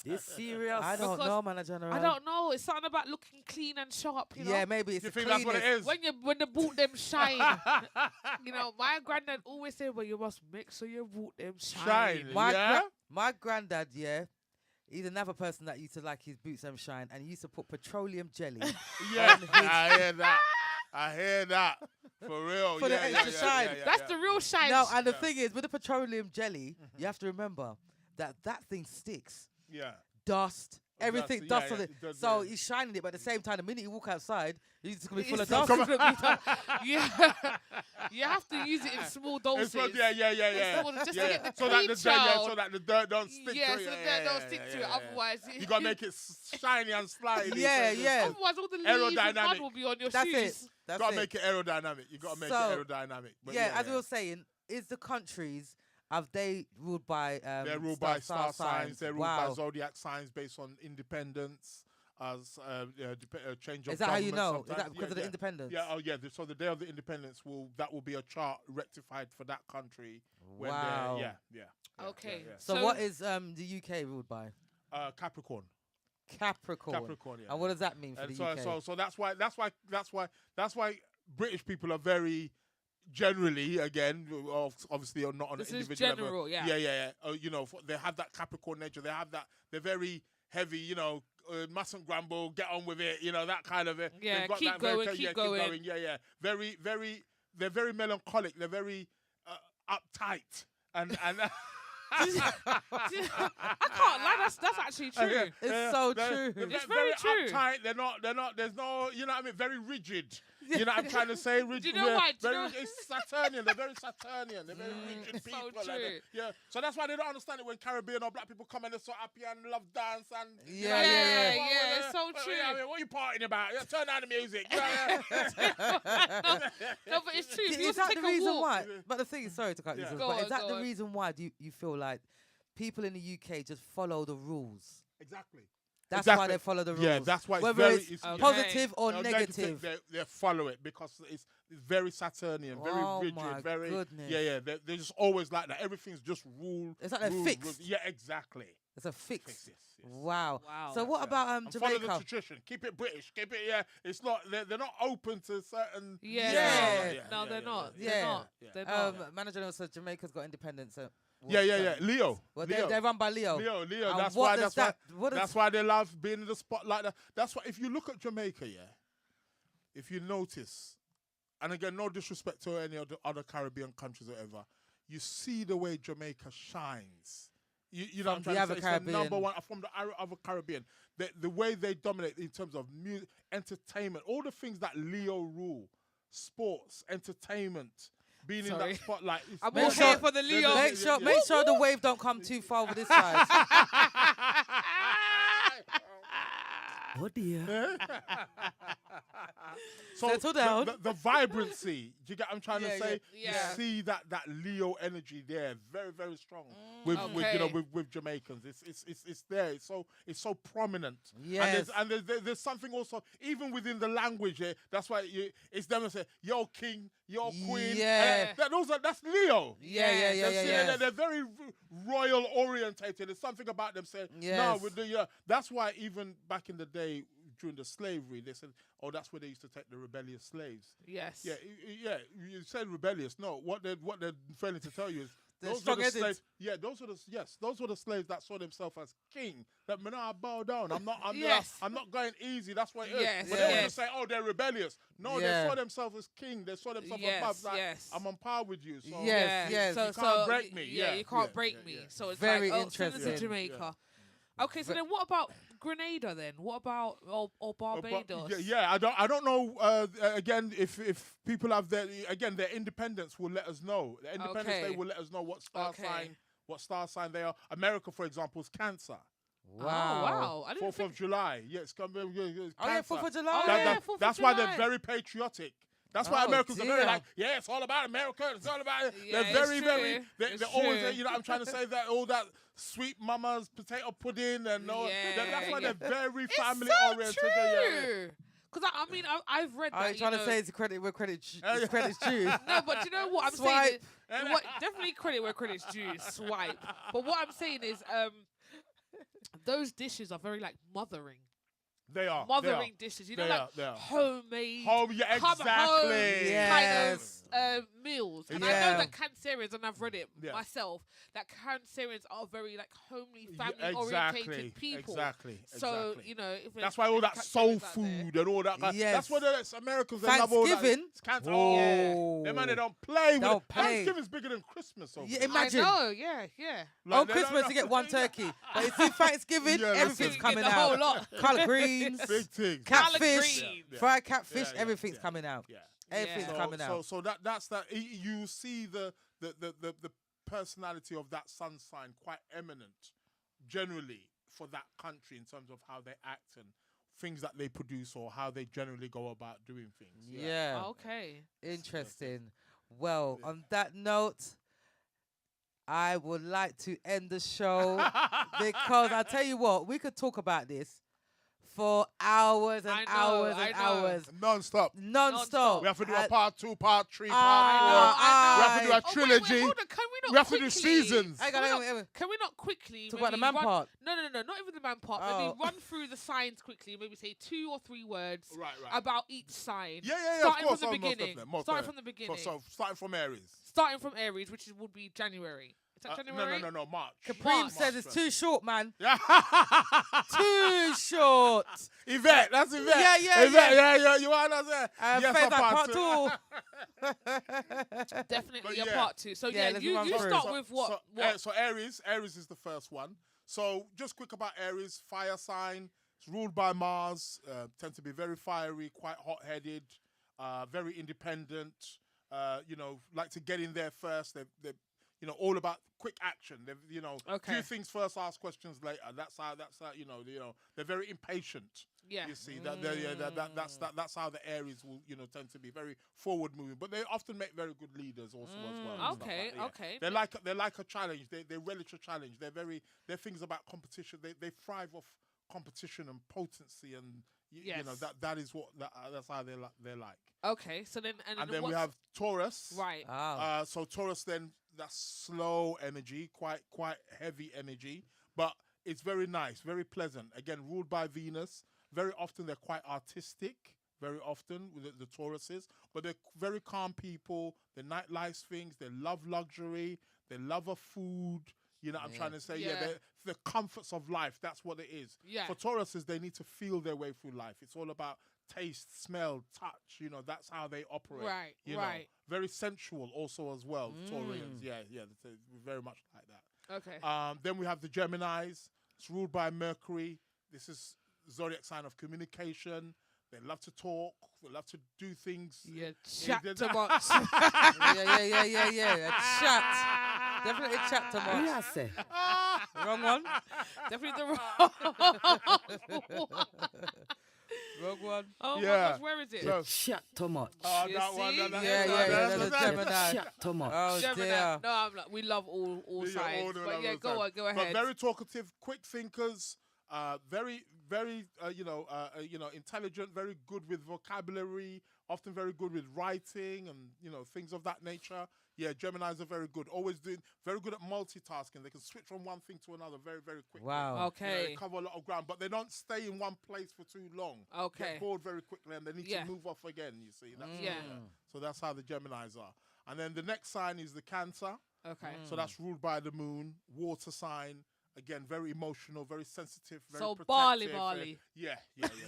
This serious. I don't Because know, Manager General. I don't know. It's something about looking clean and sharp. You know. Yeah, maybe it's You the think that's what it cleanest. is? When the boot them shine. My granddad always said, "Well, you must make sure your boot them shine." Shine. My Yeah? my granddad, yeah, He's another person that used to like his boots and shine, and he used to put petroleum jelly Yeah, on his I hear that. I hear that. For real. For the yeah, extra shine. That's the real shine. No, and the Yeah. thing is, with the petroleum jelly, you have to remember that thing sticks. Yeah. Dust, everything, yeah, dust yeah, on it. it does, So yeah. he's shining it, but at the same time, the minute you walk outside, he's just gonna be full of It's dust. not gonna be done. Yeah, you have to use it in small It's doses. what- yeah. Just Yeah, to get the so that clean the dirt, child. so that the dirt don't stick Yeah, to so it. that don't stick to it. Otherwise, You gotta make it shiny and slidey. Yeah, so yeah. otherwise all the leaves and mud Aerodynamic. will be on your That's shoes. it. You That's gotta it. make it aerodynamic. You gotta make So, it aerodynamic. But yeah, as we were saying, is the countries have they ruled by they're ruled by star signs. They're ruled by Wow. zodiac signs based on independence, as change of Is that how you government know? Is sometimes. that because of the Yeah. independence? Yeah, oh yeah. So the day of the independence will be a chart rectified for that country. When Wow. yeah. Okay. Yeah. So what is the UK ruled by? Capricorn. Capricorn. Capricorn. Yeah. And what does that mean for And the so, UK? so that's why British people are very generally, again, obviously are not on This an is individual level. general, yeah. Yeah. You know, they have that Capricorn nature. They have that. They're very heavy. You know, mustn't grumble. Get on with it. You know, that kind of it. Yeah, They've got keep that very- going, keep going. Yeah. Very, very. They're very melancholic. They're very uptight. And I can't lie. That's actually true. It's so they're true. It's very true. uptight. They're not. There's no. You know what I mean? Very rigid. You know what I'm trying to say? Rigid. Do you know why? Do you Very, know- it's Saturnian. They're very Saturnian. They're very rigid it's so people. like true. that. Yeah. So that's why they don't understand it when Caribbean or black people come and they're so happy and love dance and. you know, Yeah, yeah, it's so what- true. I mean, what are you partying about? Yeah, turn down the music. Yeah. No, but it's true. If you Is want that to the take a reason walk, why? But the thing is, sorry to cut you, Yeah. sis, Go but on, is that go the on. reason why you feel like people in the UK just follow the rules? Exactly. That's Exactly. why they follow the rules. Yeah, that's why it's Whether very. it's Okay. positive or No, negative. They follow it because it's very Saturnian, very Oh rigid, my very. goodness. Yeah. They're just always like that. Everything's just rule. It's like they're rule, fixed. rule. Yeah, exactly. It's a fix. Yes. Wow. Wow. So what Yeah. about And follow the Jamaica? tradition. Keep it British. Keep it. Yeah. It's not. They're not open to certain. Yeah. Yeah. No, they're not. yeah. They're not. Yeah. They're not. Manager knows said Jamaica's got independence. So Yeah. Leo. Well, Leo. they're run by Leo. Leo. And That's what why. does That's that- what why. does- That's why they love being in the spotlight. That's why. If you look at Jamaica, yeah. If you notice, and again, no disrespect to any of the other Caribbean countries or whatever, you see the way Jamaica shines. You know, what I'm From trying the to other say, it's the Caribbean. number one from the other Caribbean. The way they dominate in terms of music, entertainment, all the things that Leo rule, sports, entertainment, being in Sorry. that spotlight. It's I'm very- all here for the Leo. Make sure the wave don't come too far over this side. Oh dear. So Settle down. The vibrancy. Do you get what I'm trying Yeah, to say? yeah. You see that Leo energy there, very very strong. With Okay. with Jamaicans, it's there. It's so prominent. Yes. And there's something also even within the language. That's why it's them to say yo king, yo queen. Yeah. That's Leo. Yeah. They're very royal orientated. There's something about them saying, no, Yes. with the that's why even back in the day during the slavery, they said, oh, that's where they used to take the rebellious slaves. Yes. Yeah. You said rebellious. No, what they're failing to tell you is They're those were the strong-headed. slaves. Yeah, those were the slaves that saw themselves as king. That man, I bow down. I'm Yes. not going easy. That's what it is. Yes, But they yes. want to say, oh, they're rebellious. No, Yeah. they saw themselves as king. They saw themselves Yes, above. Like, yes. I'm on par with you. So Yes. Yeah. So, You can't break y- me. Yeah, Yeah, you can't yeah, break yeah, me. yeah. So it's Very like, send us to interesting. Jamaica. Okay, so then what about Grenada then? What about or Barbados? Yeah, I don't know. Again, if people have their independence will let us know. The Independence Okay. Day will let us know what star Okay. sign they are. America, for example, is Cancer. Oh, wow. I didn't 4th think. of July. Yeah, it's coming. It's Oh yeah, Cancer. 4th of July. Oh, That- yeah, that- 4th of that's why they're July. very patriotic. That's why Oh, Americans are very dear. like, yeah, it's all about America. It's all about it. Yeah, They're very, it's very. true. They're It's always, true. you know, I'm trying to say that all that sweet mama's potato pudding and all. That's why Yeah. they're very It's family so oriented. true. Because I mean, I've read Are that. you trying to know, say it's credit where credit's yeah. due? No, but you know what I'm Swipe. saying? Is, definitely credit where credit's due. Swipe. But what I'm saying is, those dishes are very like mothering. They are. mothering dishes. You know, They like are, they are. homemade, Home, yeah, come exactly. home Yes. kind of meals. And I Yeah. know that Cancerians, and I've read it Yeah. myself, that Cancerians are very like homely, Yeah, family-orientated people. Exactly. So exactly. you know, if That's there's why all any that soul Cancerians out there- food and all that. That's Yes. why the Americans, they love all that. Thanksgiving. It's cancer. Whoa. Oh, them man, they don't play with Don't it. play. Thanksgiving's bigger than Christmas. Over Yeah, there. imagine. I know, yeah. On Like, they don't Christmas know- you get one turkey, but it's in Thanksgiving, Yeah, everything's listen. coming the whole out. lot. Collard greens, Big things. catfish, greens. Yeah. fried catfish, Yeah, yeah, everything's yeah. coming out. Yeah. Everything's Yeah. coming out. So that's that. You see the personality of that sun sign quite eminent, generally for that country in terms of how they act and things that they produce or how they generally go about doing things. Yeah. Okay. Interesting. Well, Yeah. on that note, I would like to end the show because I tell you what, we could talk about this for hours and I know, hours I and know. hours, Non-stop. non-stop. We have to do And- a part 2, part 3, I part 4. know. We have to do a Oh, wait, trilogy. hold on. Can we not We have to do quickly- seasons. Hang Can on, we hang not- on, hang on. Can we not quickly Talk about the maybe man part. No, not even the man part. Oh. Maybe run through the signs quickly. Maybe say 2 or 3 words Right. about each sign. Yeah, Starting of course. from the most of beginning. them, most Starting of from them. the beginning. So starting from Aries. Starting from Aries, which would be January. Is that January? No, March. Caprine March. says it's too short, man. Yeah. Too short. Yvette, that's Yvette. Yeah. Yvette, yeah. You want to say? Yes, Faith, a like part part 2. Definitely But a yeah. part 2. So Yeah, yeah, let's you run through. start with what? So Aries is the first one. So just quick about Aries, fire sign. It's ruled by Mars. Tend to be very fiery, quite hot-headed, very independent. Like to get in there first. They're all about quick action. They've Okay. do things first, ask questions later. That's how. They're very impatient. Yeah. You see that's how the Aries will tend to be very forward moving, but they often make very good leaders also as well. and stuff Okay, like that, yeah. okay. They're like a challenge. They relish a challenge. They're things about competition. They thrive off competition and potency, and Yes. that is what that's how they're like. Okay, so then And then we have Taurus. right. Ah. So Taurus then that's slow energy, quite heavy energy, but it's very nice, very pleasant. Again, ruled by Venus. Very often they're quite artistic. Very often with the Tauruses, but they're very calm people. They nightlife things. They love luxury. They love a food. I'm trying to say, Yeah. the comforts of life. That's what it is. Yeah. For Tauruses, they need to feel their way through life. It's all about taste, smell, touch. That's how they operate. Right, you know. right. Very sensual also as well. Taurians, yeah, they're very much like that. Okay. Then we have the Geminis. It's ruled by Mercury. This is zodiac sign of communication. They love to talk. They love to do things. Yeah, chat they- too much. Yeah. A chat. Definitely a chat too We much. are say. Wrong one. Definitely the wrong. Wrong one. Oh my Yeah. gosh, where is it? So- Chat too much. Oh, You that one. see? That, Yeah, that's the Gemini. Chat too much. Oh Gemini. dear. No, I'm like, we love all Yeah, sides. all the But yeah, levels go of on, go time. ahead. But very talkative, quick thinkers. Very intelligent. Very good with vocabulary. Often very good with writing and things of that nature. Yeah, Geminis are very good. Always very good at multitasking. They can switch from one thing to another very, very quickly. Wow. Okay. They cover a lot of ground, but they don't stay in one place for too long. Okay. Get bored very quickly, and they need Yeah. to move off again. You see, that's Yeah. So that's how the Geminis are. And then the next sign is the Cancer. Okay. So that's ruled by the moon, water sign. Again, very emotional, very sensitive, very So protective. Barley. Yeah.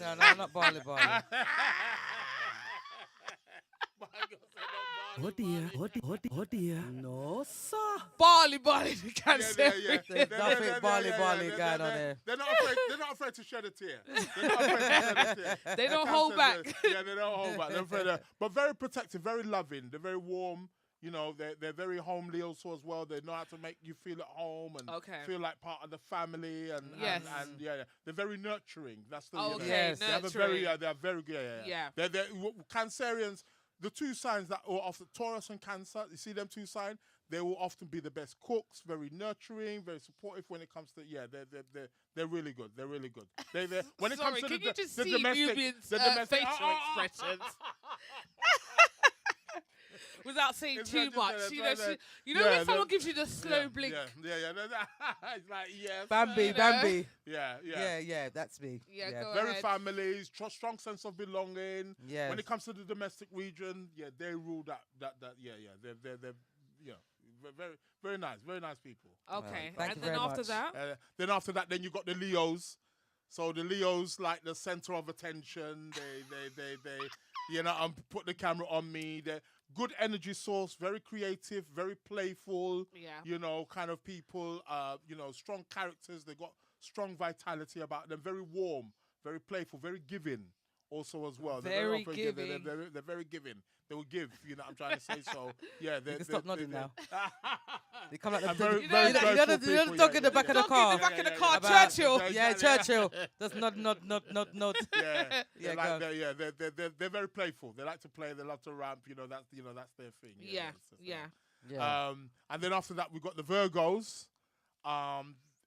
No, not barley. Oh dear. No, sir. Barley, the cancer. There's nothing barley going on there. They're not afraid to shed a tear. They're not afraid to shed a tear. They don't The hold Cancers, back. Yeah, they don't hold back. They're afraid but very protective, very loving. They're very warm. They're very homely also as well. They know how to make you feel at home and Okay. feel like part of the family. And Yes. and they're very nurturing. That's the Okay, Yes. They have a nurturing. they're very good. Yeah. They're Cancerians. The two signs that are often Taurus and Cancer, you see them two signs, they will often be the best cooks, very nurturing, very supportive when it comes to they're really good. They're really good. They when it Sorry, comes to can the, you just the see domestic Nubian's the domestic facial expressions? without saying It's too not just much. that, You know, it's like you know yeah, when someone gives you the slow blink. Yeah. It's like yes. Bambi, You know? Bambi. Yeah. Yeah, that's me. Yeah, go Very ahead. families, strong sense of belonging. Yes. When it comes to the domestic region, they rule that. They're very nice people. Okay, Thank and you then very after much. that, Then after that, then you got the Leos. So the Leos like the center of attention. They put the camera on me. They're good energy source, very creative, very playful. yeah, Kind of people. Strong characters. They got strong vitality about them. Very warm, very playful, very giving. Also as well, Very they're giving. they're very giving. They will give. You know what I'm trying to say. So yeah, You can stop nodding now. They come like I'm the very, you very know the grateful the dog people, in the back of the Dog in car. the back of the car, About- Churchill. Yeah, Churchill. Just nod. Yeah, Yeah, like go. they're very playful. They like to play. They love to ramp. That's their thing. Yeah, yeah. Yeah. And then after that, we got the Virgos.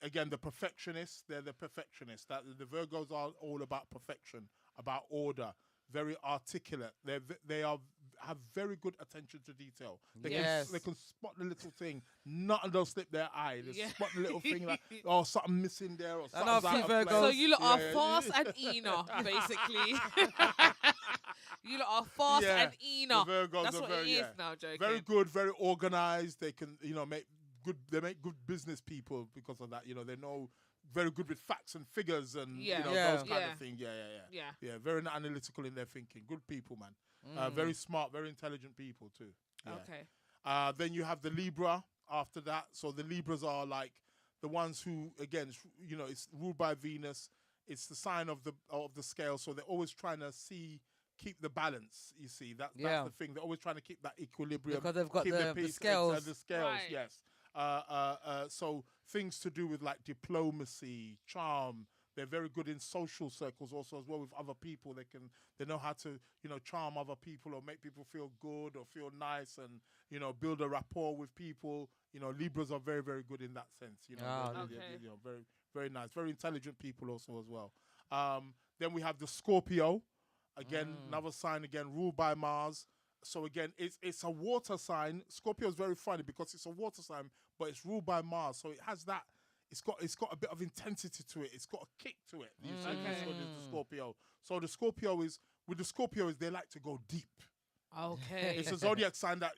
Again, the perfectionists. They're the perfectionists. The Virgos are all about perfection, about order. Very articulate. They have very good attention to detail. Yes. They can spot the little thing. Nothing don't slip their eye. They Yeah. spot the little thing like something missing there or I know a something's few out of Virgos. place. So you lot are Yeah. fast and Ena, basically. You lot are fast Yeah, and Ena. The Virgos That's are what very, it is yeah. now, joking. Very good, very organized. They can, make good. They make good business people because of that. They know very good with facts and figures and Yeah. Yeah. those kind Yeah. of things. Yeah. Yeah. Very analytical in their thinking. Good people, man. Very smart, very intelligent people too. Yeah. Okay. Then you have the Libra after that. So the Libras are like the ones who, again, it's ruled by Venus. It's the sign of the scale. So they're always trying to keep the balance. You see, that's the thing. They're always trying to keep that equilibrium. Because they've got keep the peace, scales. the scales, Right. yes. So things to do with like diplomacy, charm. They're very good in social circles also as well with other people. They know how to charm other people or make people feel good or feel nice and build a rapport with people. Libras are very, very good in that sense. They're very, very nice, very intelligent people also as well. Then we have the Scorpio, again another sign again ruled by Mars. So again, it's a water sign. Scorpio is very funny because it's a water sign, but it's ruled by Mars, so it has that. It's got a bit of intensity to it. It's got a kick to it. You see, that's what is the Scorpio. So the Scorpio is they like to go deep. Okay. It's a zodiac sign that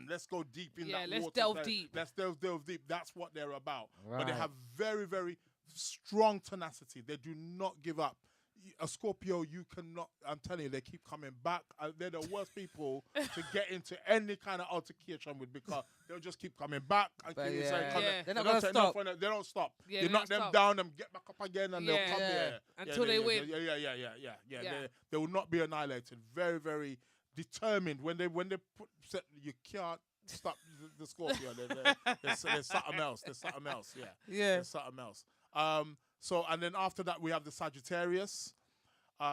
let's go deep in that let's water. delve deep. Let's delve deep. That's what they're about. But they Right. have very, very strong tenacity. They do not give up. A Scorpio, you cannot. I'm telling you, they keep coming back. They're the worst people to get into any kind of altercation with because they'll just keep coming back. And But keep yeah. saying, Yeah. They're not they don't gonna take stop. nothing, they don't stop. Yeah, You they knock don't them stop. down and get back up again, and they'll Yeah. come Yeah. there Until they win. Yeah. Yeah. They will not be annihilated. Very, very determined. When they you can't stop the Scorpio. There's something else. There's something else. Yeah. Yeah. There's something else. So and then after that we have the Sagittarius.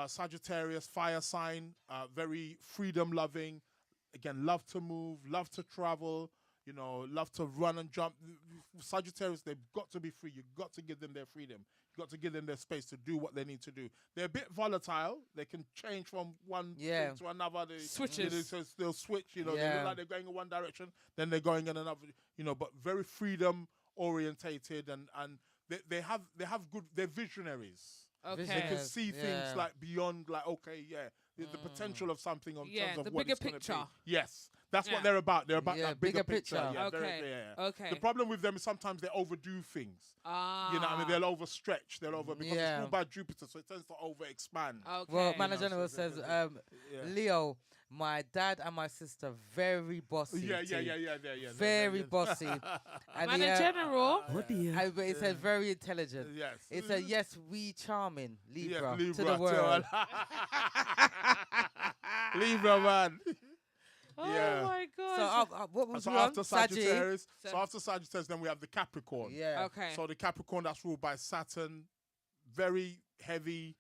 Sagittarius, fire sign, very freedom loving. Again, love to move, love to travel, love to run and jump. Sagittarius, they've got to be free. You've got to give them their freedom. You've got to give them their space to do what they need to do. They're a bit volatile. They can change from one thing to another. Switches. They'll switch, they look Yeah. like they're going in one direction, then they're going in another, but very freedom orientated and they have good, they're visionaries. Okay. They can Yes, see yeah. things like beyond, like the potential of something in terms of the what bigger it's gonna picture. be. Yes, that's Yeah. what they're about. They're about Yeah, that bigger bigger picture. picture. Yeah, Okay. yeah. Okay. The problem with them is sometimes they overdo things. Ah. You know what I mean? They'll overstretch. Because Yeah. it's ruled by Jupiter, so it tends to overexpand. Okay. Well, Man- Manager General so says, yeah. Leo, my dad and my sister very bossy. Yeah. Very bossy. And Man in general. Oh dear. but it said very intelligent. Yes. It said yes, we charming Libra, Yeah, to the world. Libra, man. Oh Yeah. my So god. what was So we on? after Sagittarius, Sag- so after Sagittarius, then we have the Capricorn. Yeah. Okay. So the Capricorn that's ruled by Saturn, very heavy,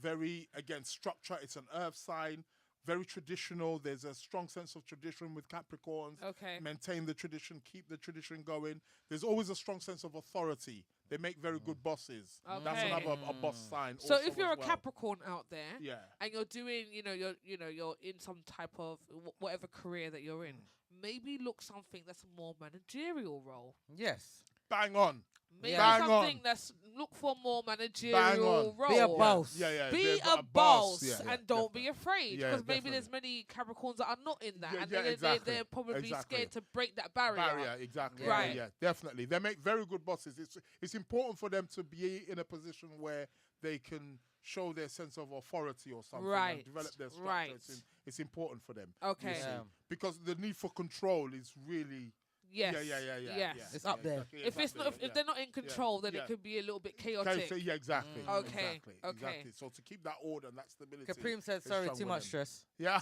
very again structure. It's an earth sign, very traditional. There's a strong sense of tradition with Capricorns. Okay. Maintain the tradition, keep the tradition going. There's always a strong sense of authority. They make very good bosses. That's Okay. another a boss sign. So also if you're as a well. Capricorn out there, Yeah. and you're doing, you're in some type of whatever career that you're in, maybe look something that's a more managerial role. Yes. Bang on. Maybe Bang something on. that's look for more Bang managerial on. role. Be a boss. Yeah. Be they're a boss Yeah, and don't be definitely. afraid, Yeah, because maybe definitely. there's many Capricorns that are not in that, Yeah, and yeah, they're probably exactly. scared to break that barrier. Exactly. Right. Yeah, definitely. They make very good bosses. It's important for them to be in a position where they can show their sense of authority or something Right. and develop their structure. Right. It's important for them. Okay. you see. Yeah. Because the need for control is really Yes. Yeah. Yes. It's up there. Exactly, If it's exactly, not, if they're not in control, then Yeah. it could be a little bit Okay, chaotic. so, yeah, exactly. Okay, Exactly. okay. Exactly. So to keep that order and that stability. Capreem said, is sorry, strong too with much them. stress. Yeah.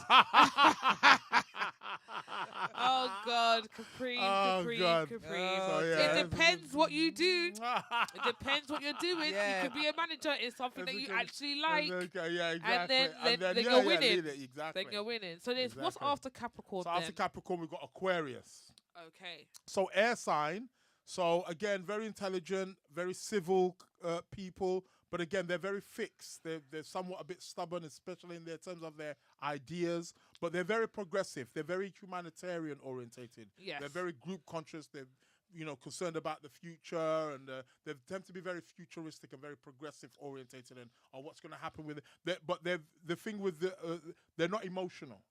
Oh God, Capri, Oh, Capri, God. Capri. Oh, yeah. It depends what you do. It depends what you're doing. Yeah. You could be a manager in something that you Okay. actually like, Okay, yeah, exactly. then yeah, you're winning. lead it, exactly. then you're winning. So there's what's Exactly. after Capricorn So then? after Capricorn, we've got Aquarius. Okay. So air sign. So again, very intelligent, very civil people. But again, they're very fixed. They're somewhat a bit stubborn, especially in their terms of their ideas. But they're very progressive. They're very humanitarian orientated. Yes. They're very group conscious. They're concerned about the future, and they tend to be very futuristic and very progressive orientated and on what's going to happen with it. But the thing with they're not emotional.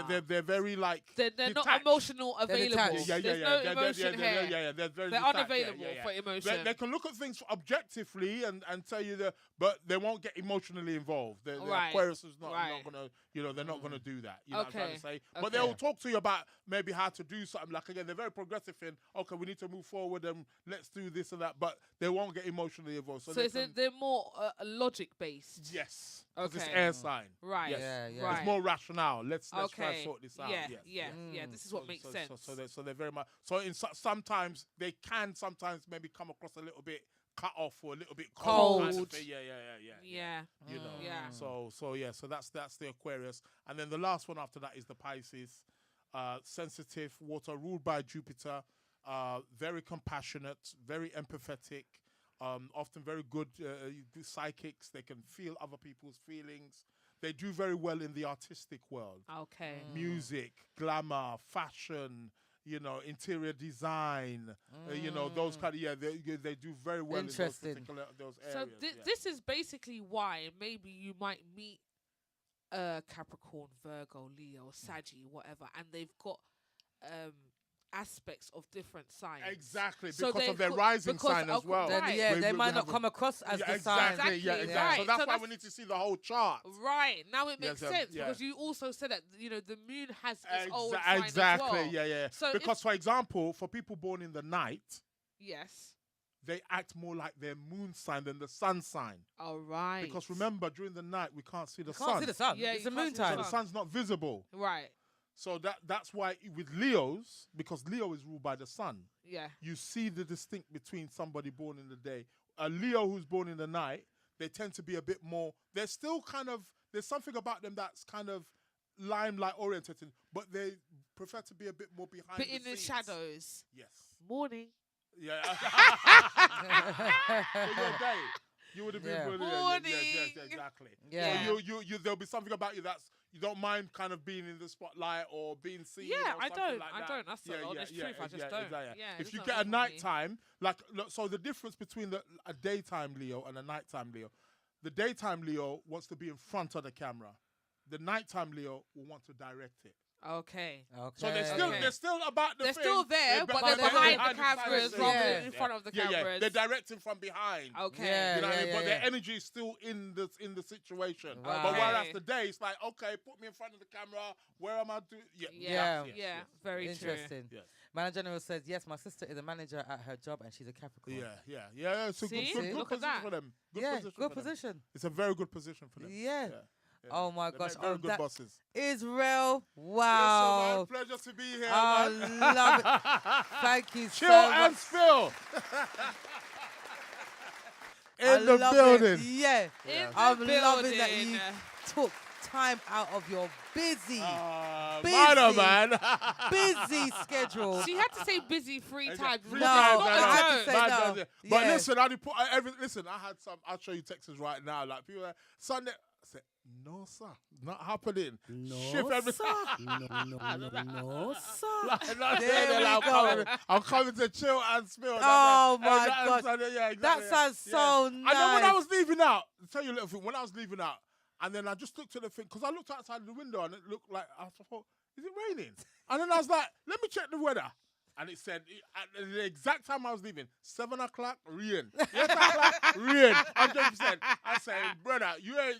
They're very like They're not detached. emotional available. detached. Yeah. There's no They're- emotion they're- here. Yeah, they're very They're detached. unavailable Yeah. for emotion. They can look at things objectively and tell you that, but they won't get emotionally involved. The Right. Aquarius is not Right. gonna, they're not gonna do that. You know what I'm trying Okay. to say? Okay. But they'll talk to you about maybe how to do something. Like again, they're very progressive in we need to move forward and let's do this and that. But they won't get emotionally involved. So, So they're more logic based. yes, 'cause it's Okay. air sign. Right. Yes. Yeah. Right. It's more rational. Let's try Okay. to sort this out. Yeah. Yes. Yeah. This is what makes sense. So they're very much. So sometimes they can sometimes maybe come across a little bit cut off or a little bit cold. kind of Cold. thing. Yeah. Yeah. You know. Yeah. So that's the Aquarius, and then the last one after that is the Pisces. Sensitive, water, ruled by Jupiter. Very compassionate, very empathetic. Often very good psychics. They can feel other people's feelings. They do very well in the artistic world. Okay. Music, glamour, fashion, interior design, those kind of, they do very well Interesting. in those So areas. this is basically why maybe you might meet Capricorn, Virgo, Leo, Saggy, whatever, and they've got aspects of different signs. Exactly, So because they of their could- rising because sign as of- well. Then, Right. yeah, We- they we might have not come across as Yeah, the sign. exactly, yeah, Exactly, exactly. right. So that's So why that's- we need to see the whole chart. Right. Now it makes Yes, sense yeah. because you also said that the moon has its own sign Exactly, as well. yeah. So Because, for example, for people born in the night, yes. they act more like their moon sign than the sun sign. All right. Because remember, during the night, we can't see the Can't sun. see the sun. Yeah, It's you the can't moon see the So time. the sun's not visible. Right. So that's why with Leos, because Leo is ruled by the sun, Yeah. you see the distinct between somebody born in the day. A Leo who's born in the night, they tend to be a bit more, they're still there's something about them that's kind of limelight oriented, but they prefer to be a bit more behind But the in the scenes. shadows. Yes. Morning. Yeah. For your day. You would have been Yeah. good. Morning. Yes, exactly. Yeah. So you there'll be something about you that's you don't mind kind of being in the spotlight or being seen. Yeah, or I something don't. like I that. don't. That's the honest truth. I just don't. Yeah, it If you doesn't get a work for me. nighttime, look, so the difference between a daytime Leo and a nighttime Leo, the daytime Leo wants to be in front of the camera. The nighttime Leo will want to direct it. Okay. Okay. So they're Okay. still about the They're thing. still there, but they're they're behind the scenes. cameras rather rather than than in front of the Yeah, cameras. they're directing from behind. Okay. Yeah. You know what I mean? But their yeah. energy is still in the situation. Right. But whereas Okay. today it's like, okay, put me in front of the camera. Where am I doing? Yeah. yes, Yeah. yes. Very Interesting. Yes. Manager General says, yes, my sister is a manager at her job and she's a Capricorn. Yeah. It's a See? good Look at position that. for them. Yeah, position good for them. position. It's a very good position for them. Yeah. Yeah. Oh my They gosh. make very Oh, good that bosses. Israel. Yes, Wow. so, man, pleasure to be here. I man. love it. Thank you Chill so and much. spill. I In the love building. It. Yeah. In I'm the loving that building. you took time out of your busy minor, man. busy schedule. She had to say busy 3 times. Three No, times, I had to say Man no. does it. But Yeah. listen, I did put listen, I had some. I'll show you texts right now. Like people are Sunday. I said, no, sir, not happening. No, Shift everything. No, sir. I'm coming to chill and spill. Oh my God. God. Yeah, exactly, That sounds so And then when I nice. was leaving out, I'll tell you a little thing. When I was leaving out, and then I just looked at the thing, because I looked outside the window and it looked like, I thought, is it raining? And then I was like, let me check the weather. And it said, at the exact time I was leaving, 7 o'clock, rain. 8 o'clock, rain. 100%. I said, brother, you ain't,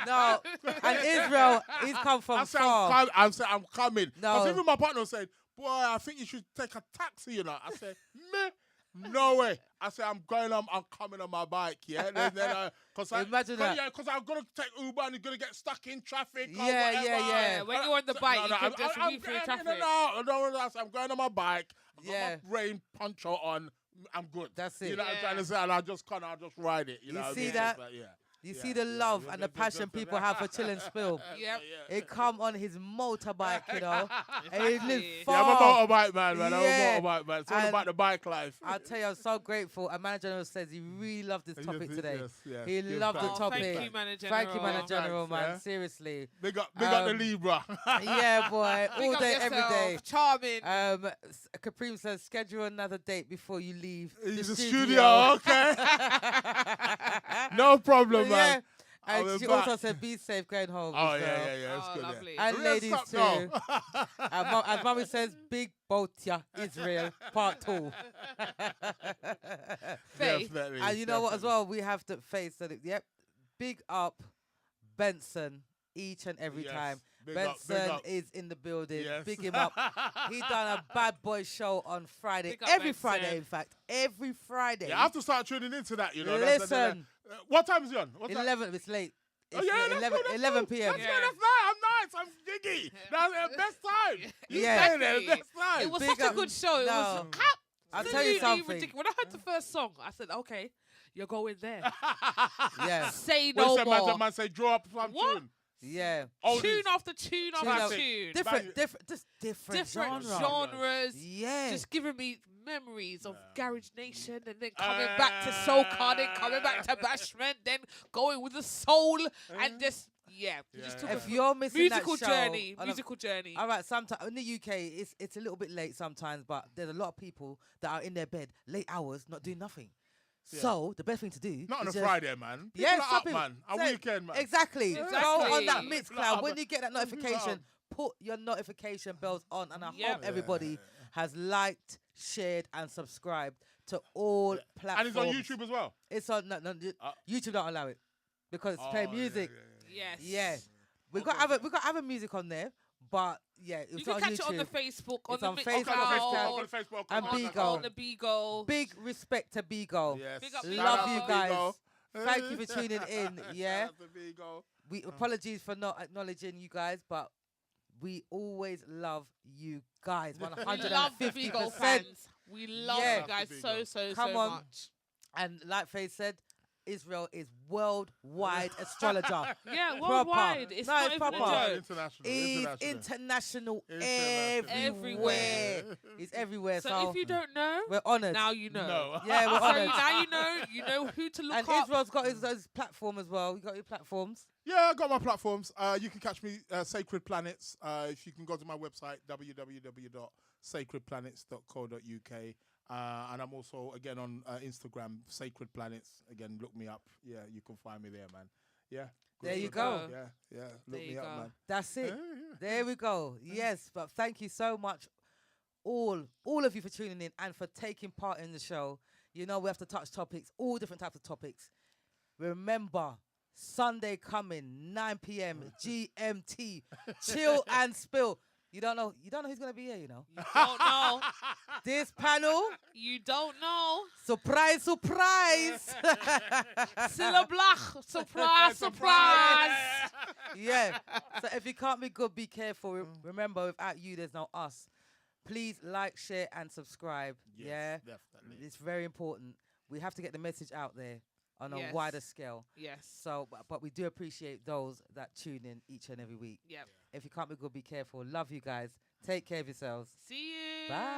No, and Israel, he's come from I said, far. I'm coming. No. Because even my partner said, boy, I think you should take a taxi, you know. I said, me? No way. I said, I'm coming on my bike, yeah? Imagine that. Yeah, because I'm going to take Uber and you're going to get stuck in traffic or Yeah, whatever. yeah. When you're on the bike, you can just move through traffic. I'm going on my bike. I've got Yeah. my rain poncho on. I'm good. That's it. You know what I'm trying to say? And I just ride it. You know what I see mean? that? But, yeah. You Yeah, see the yeah, love yeah, and the yeah, passion yeah, people yeah. have for Chill and Spill. Yep. It come on his motorbike, you know. And he lives Exactly. far. Yeah, I'm a motorbike man. Yeah. I'm a motorbike man. It's all And about the bike life. I'll tell you, I'm so grateful. And Manager General says he really loved this topic Yes, today. yes. He Give loved the thanks. topic. Thank you, Manager Thank you, General. Manager General, Thanks, man. yeah. Seriously. Big up the Libra. Yeah, boy. Big All up day, every yourself. day. Charming. Caprine says, schedule another date before you leave In the the studio. studio, okay. No problem, Yeah. man. And I'll be she back. also said, be safe going home. Oh, as well. yeah. It's Oh, good. lovely. Yeah. And Real ladies stuff, too. no. As Mommy says, Big Botia, Israel, part 2. Faith. Definitely. And you know what as well? We have to face that. Yep. Big up Benson each and every Yes. time. Big up, Benson big up. is in the building. Yes. Big him up. He done a bad boy show on Friday. Big up Every Benson. Friday, in fact. Every Friday. Yeah, I have to start tuning into that, you know. Listen. What time is it on? What time? 11, it's late. Oh, It's yeah, late, that's 11, good, that's 11 good. p.m. That's Yeah. good, that's nice. I'm jiggy. That's the best time. You Yeah. say that, best time. It was Big such a up- good show. It was No. I'll tell you absolutely something. ridiculous. When I heard the first song, I said, okay, you're going there. Yeah. Say What no said more. man say draw up some What? tune. Yeah. Oldies. Tune after tune after after- tune. Different Different genre. genres. Yeah. Just giving me memories of Garage Nation and then coming back to soca, then coming back to Bashment, then going with the soul and just, you just took If a you're missing musical that show, journey. on a- Musical journey. All right, sometimes in the UK, it's a little bit late sometimes, but there's a lot of people that are in their bed late hours, not doing nothing. Yeah. So the best thing to do, Not on a is just- Friday, man. People Yeah, are some up, people- man. A say- weekend, man. Exactly. Exactly. Go on that People mid are cloud. up. When you get that People are up. notification, put your notification bells on, and I Yep. hope everybody has liked, shared, and subscribed to all And platforms. it's on YouTube as well. It's on. No, YouTube don't allow it because it's playing Oh, music. Yes. Yeah. We Okay, got other music on there, but yeah, it's You can on catch YouTube. it on the Facebook, on It's the on Mixcloud, Facebook, on Facebook, and on Bigo. on the Beagle. Big respect to Bigo. Yes. Big up Shout Bigo. Love out you to guys. Bigo. Thank you for tuning in. Yeah. Shout out to Bigo. We apologies for not acknowledging you guys, but we always love you guys. We love the Beagle 150%. fans. We love Yeah. you guys so Come on. much. And like Faith said, Israel is worldwide astrologer. Yeah, Proper. worldwide. It's No, not it's even proper. a joke. International. He's International. international Everywhere. He's everywhere. So if you don't know, we're honoured. now you know. No. Yeah, we're So honoured. now you know. You know who to look And up. Israel's got his platform as well. You got your platforms. Yeah, I got my platforms. You can catch me Sacred Planets. If you can go to my website www.sacredplanets.co.uk. And I'm also again on Instagram, Sacred Planets. Again, look me up. Yeah, you can find me there, man. Yeah. There you Good. go. Yeah. Look There me you up, go. man. That's it. Yeah. There we go. Yes, but thank you so much, all of you for tuning in and for taking part in the show. You know we have to touch topics, all different types of topics. Remember, Sunday coming, 9 p.m. GMT. Chill and spill. You don't know who's gonna be here. You know You don't know. this panel. You don't know. Surprise, surprise. Silla Blach. Surprise, surprise. Yeah. So if you can't be good, be careful. Remember, without you, there's no us. Please like, share, and subscribe. Yes, Yeah. definitely. It's very important. We have to get the message out there. on a Yes. wider scale. Yes. So, but we do appreciate those that tune in each and every week. Yep. If you can't be good, be careful. Love you guys. Take care of yourselves. See you. Bye.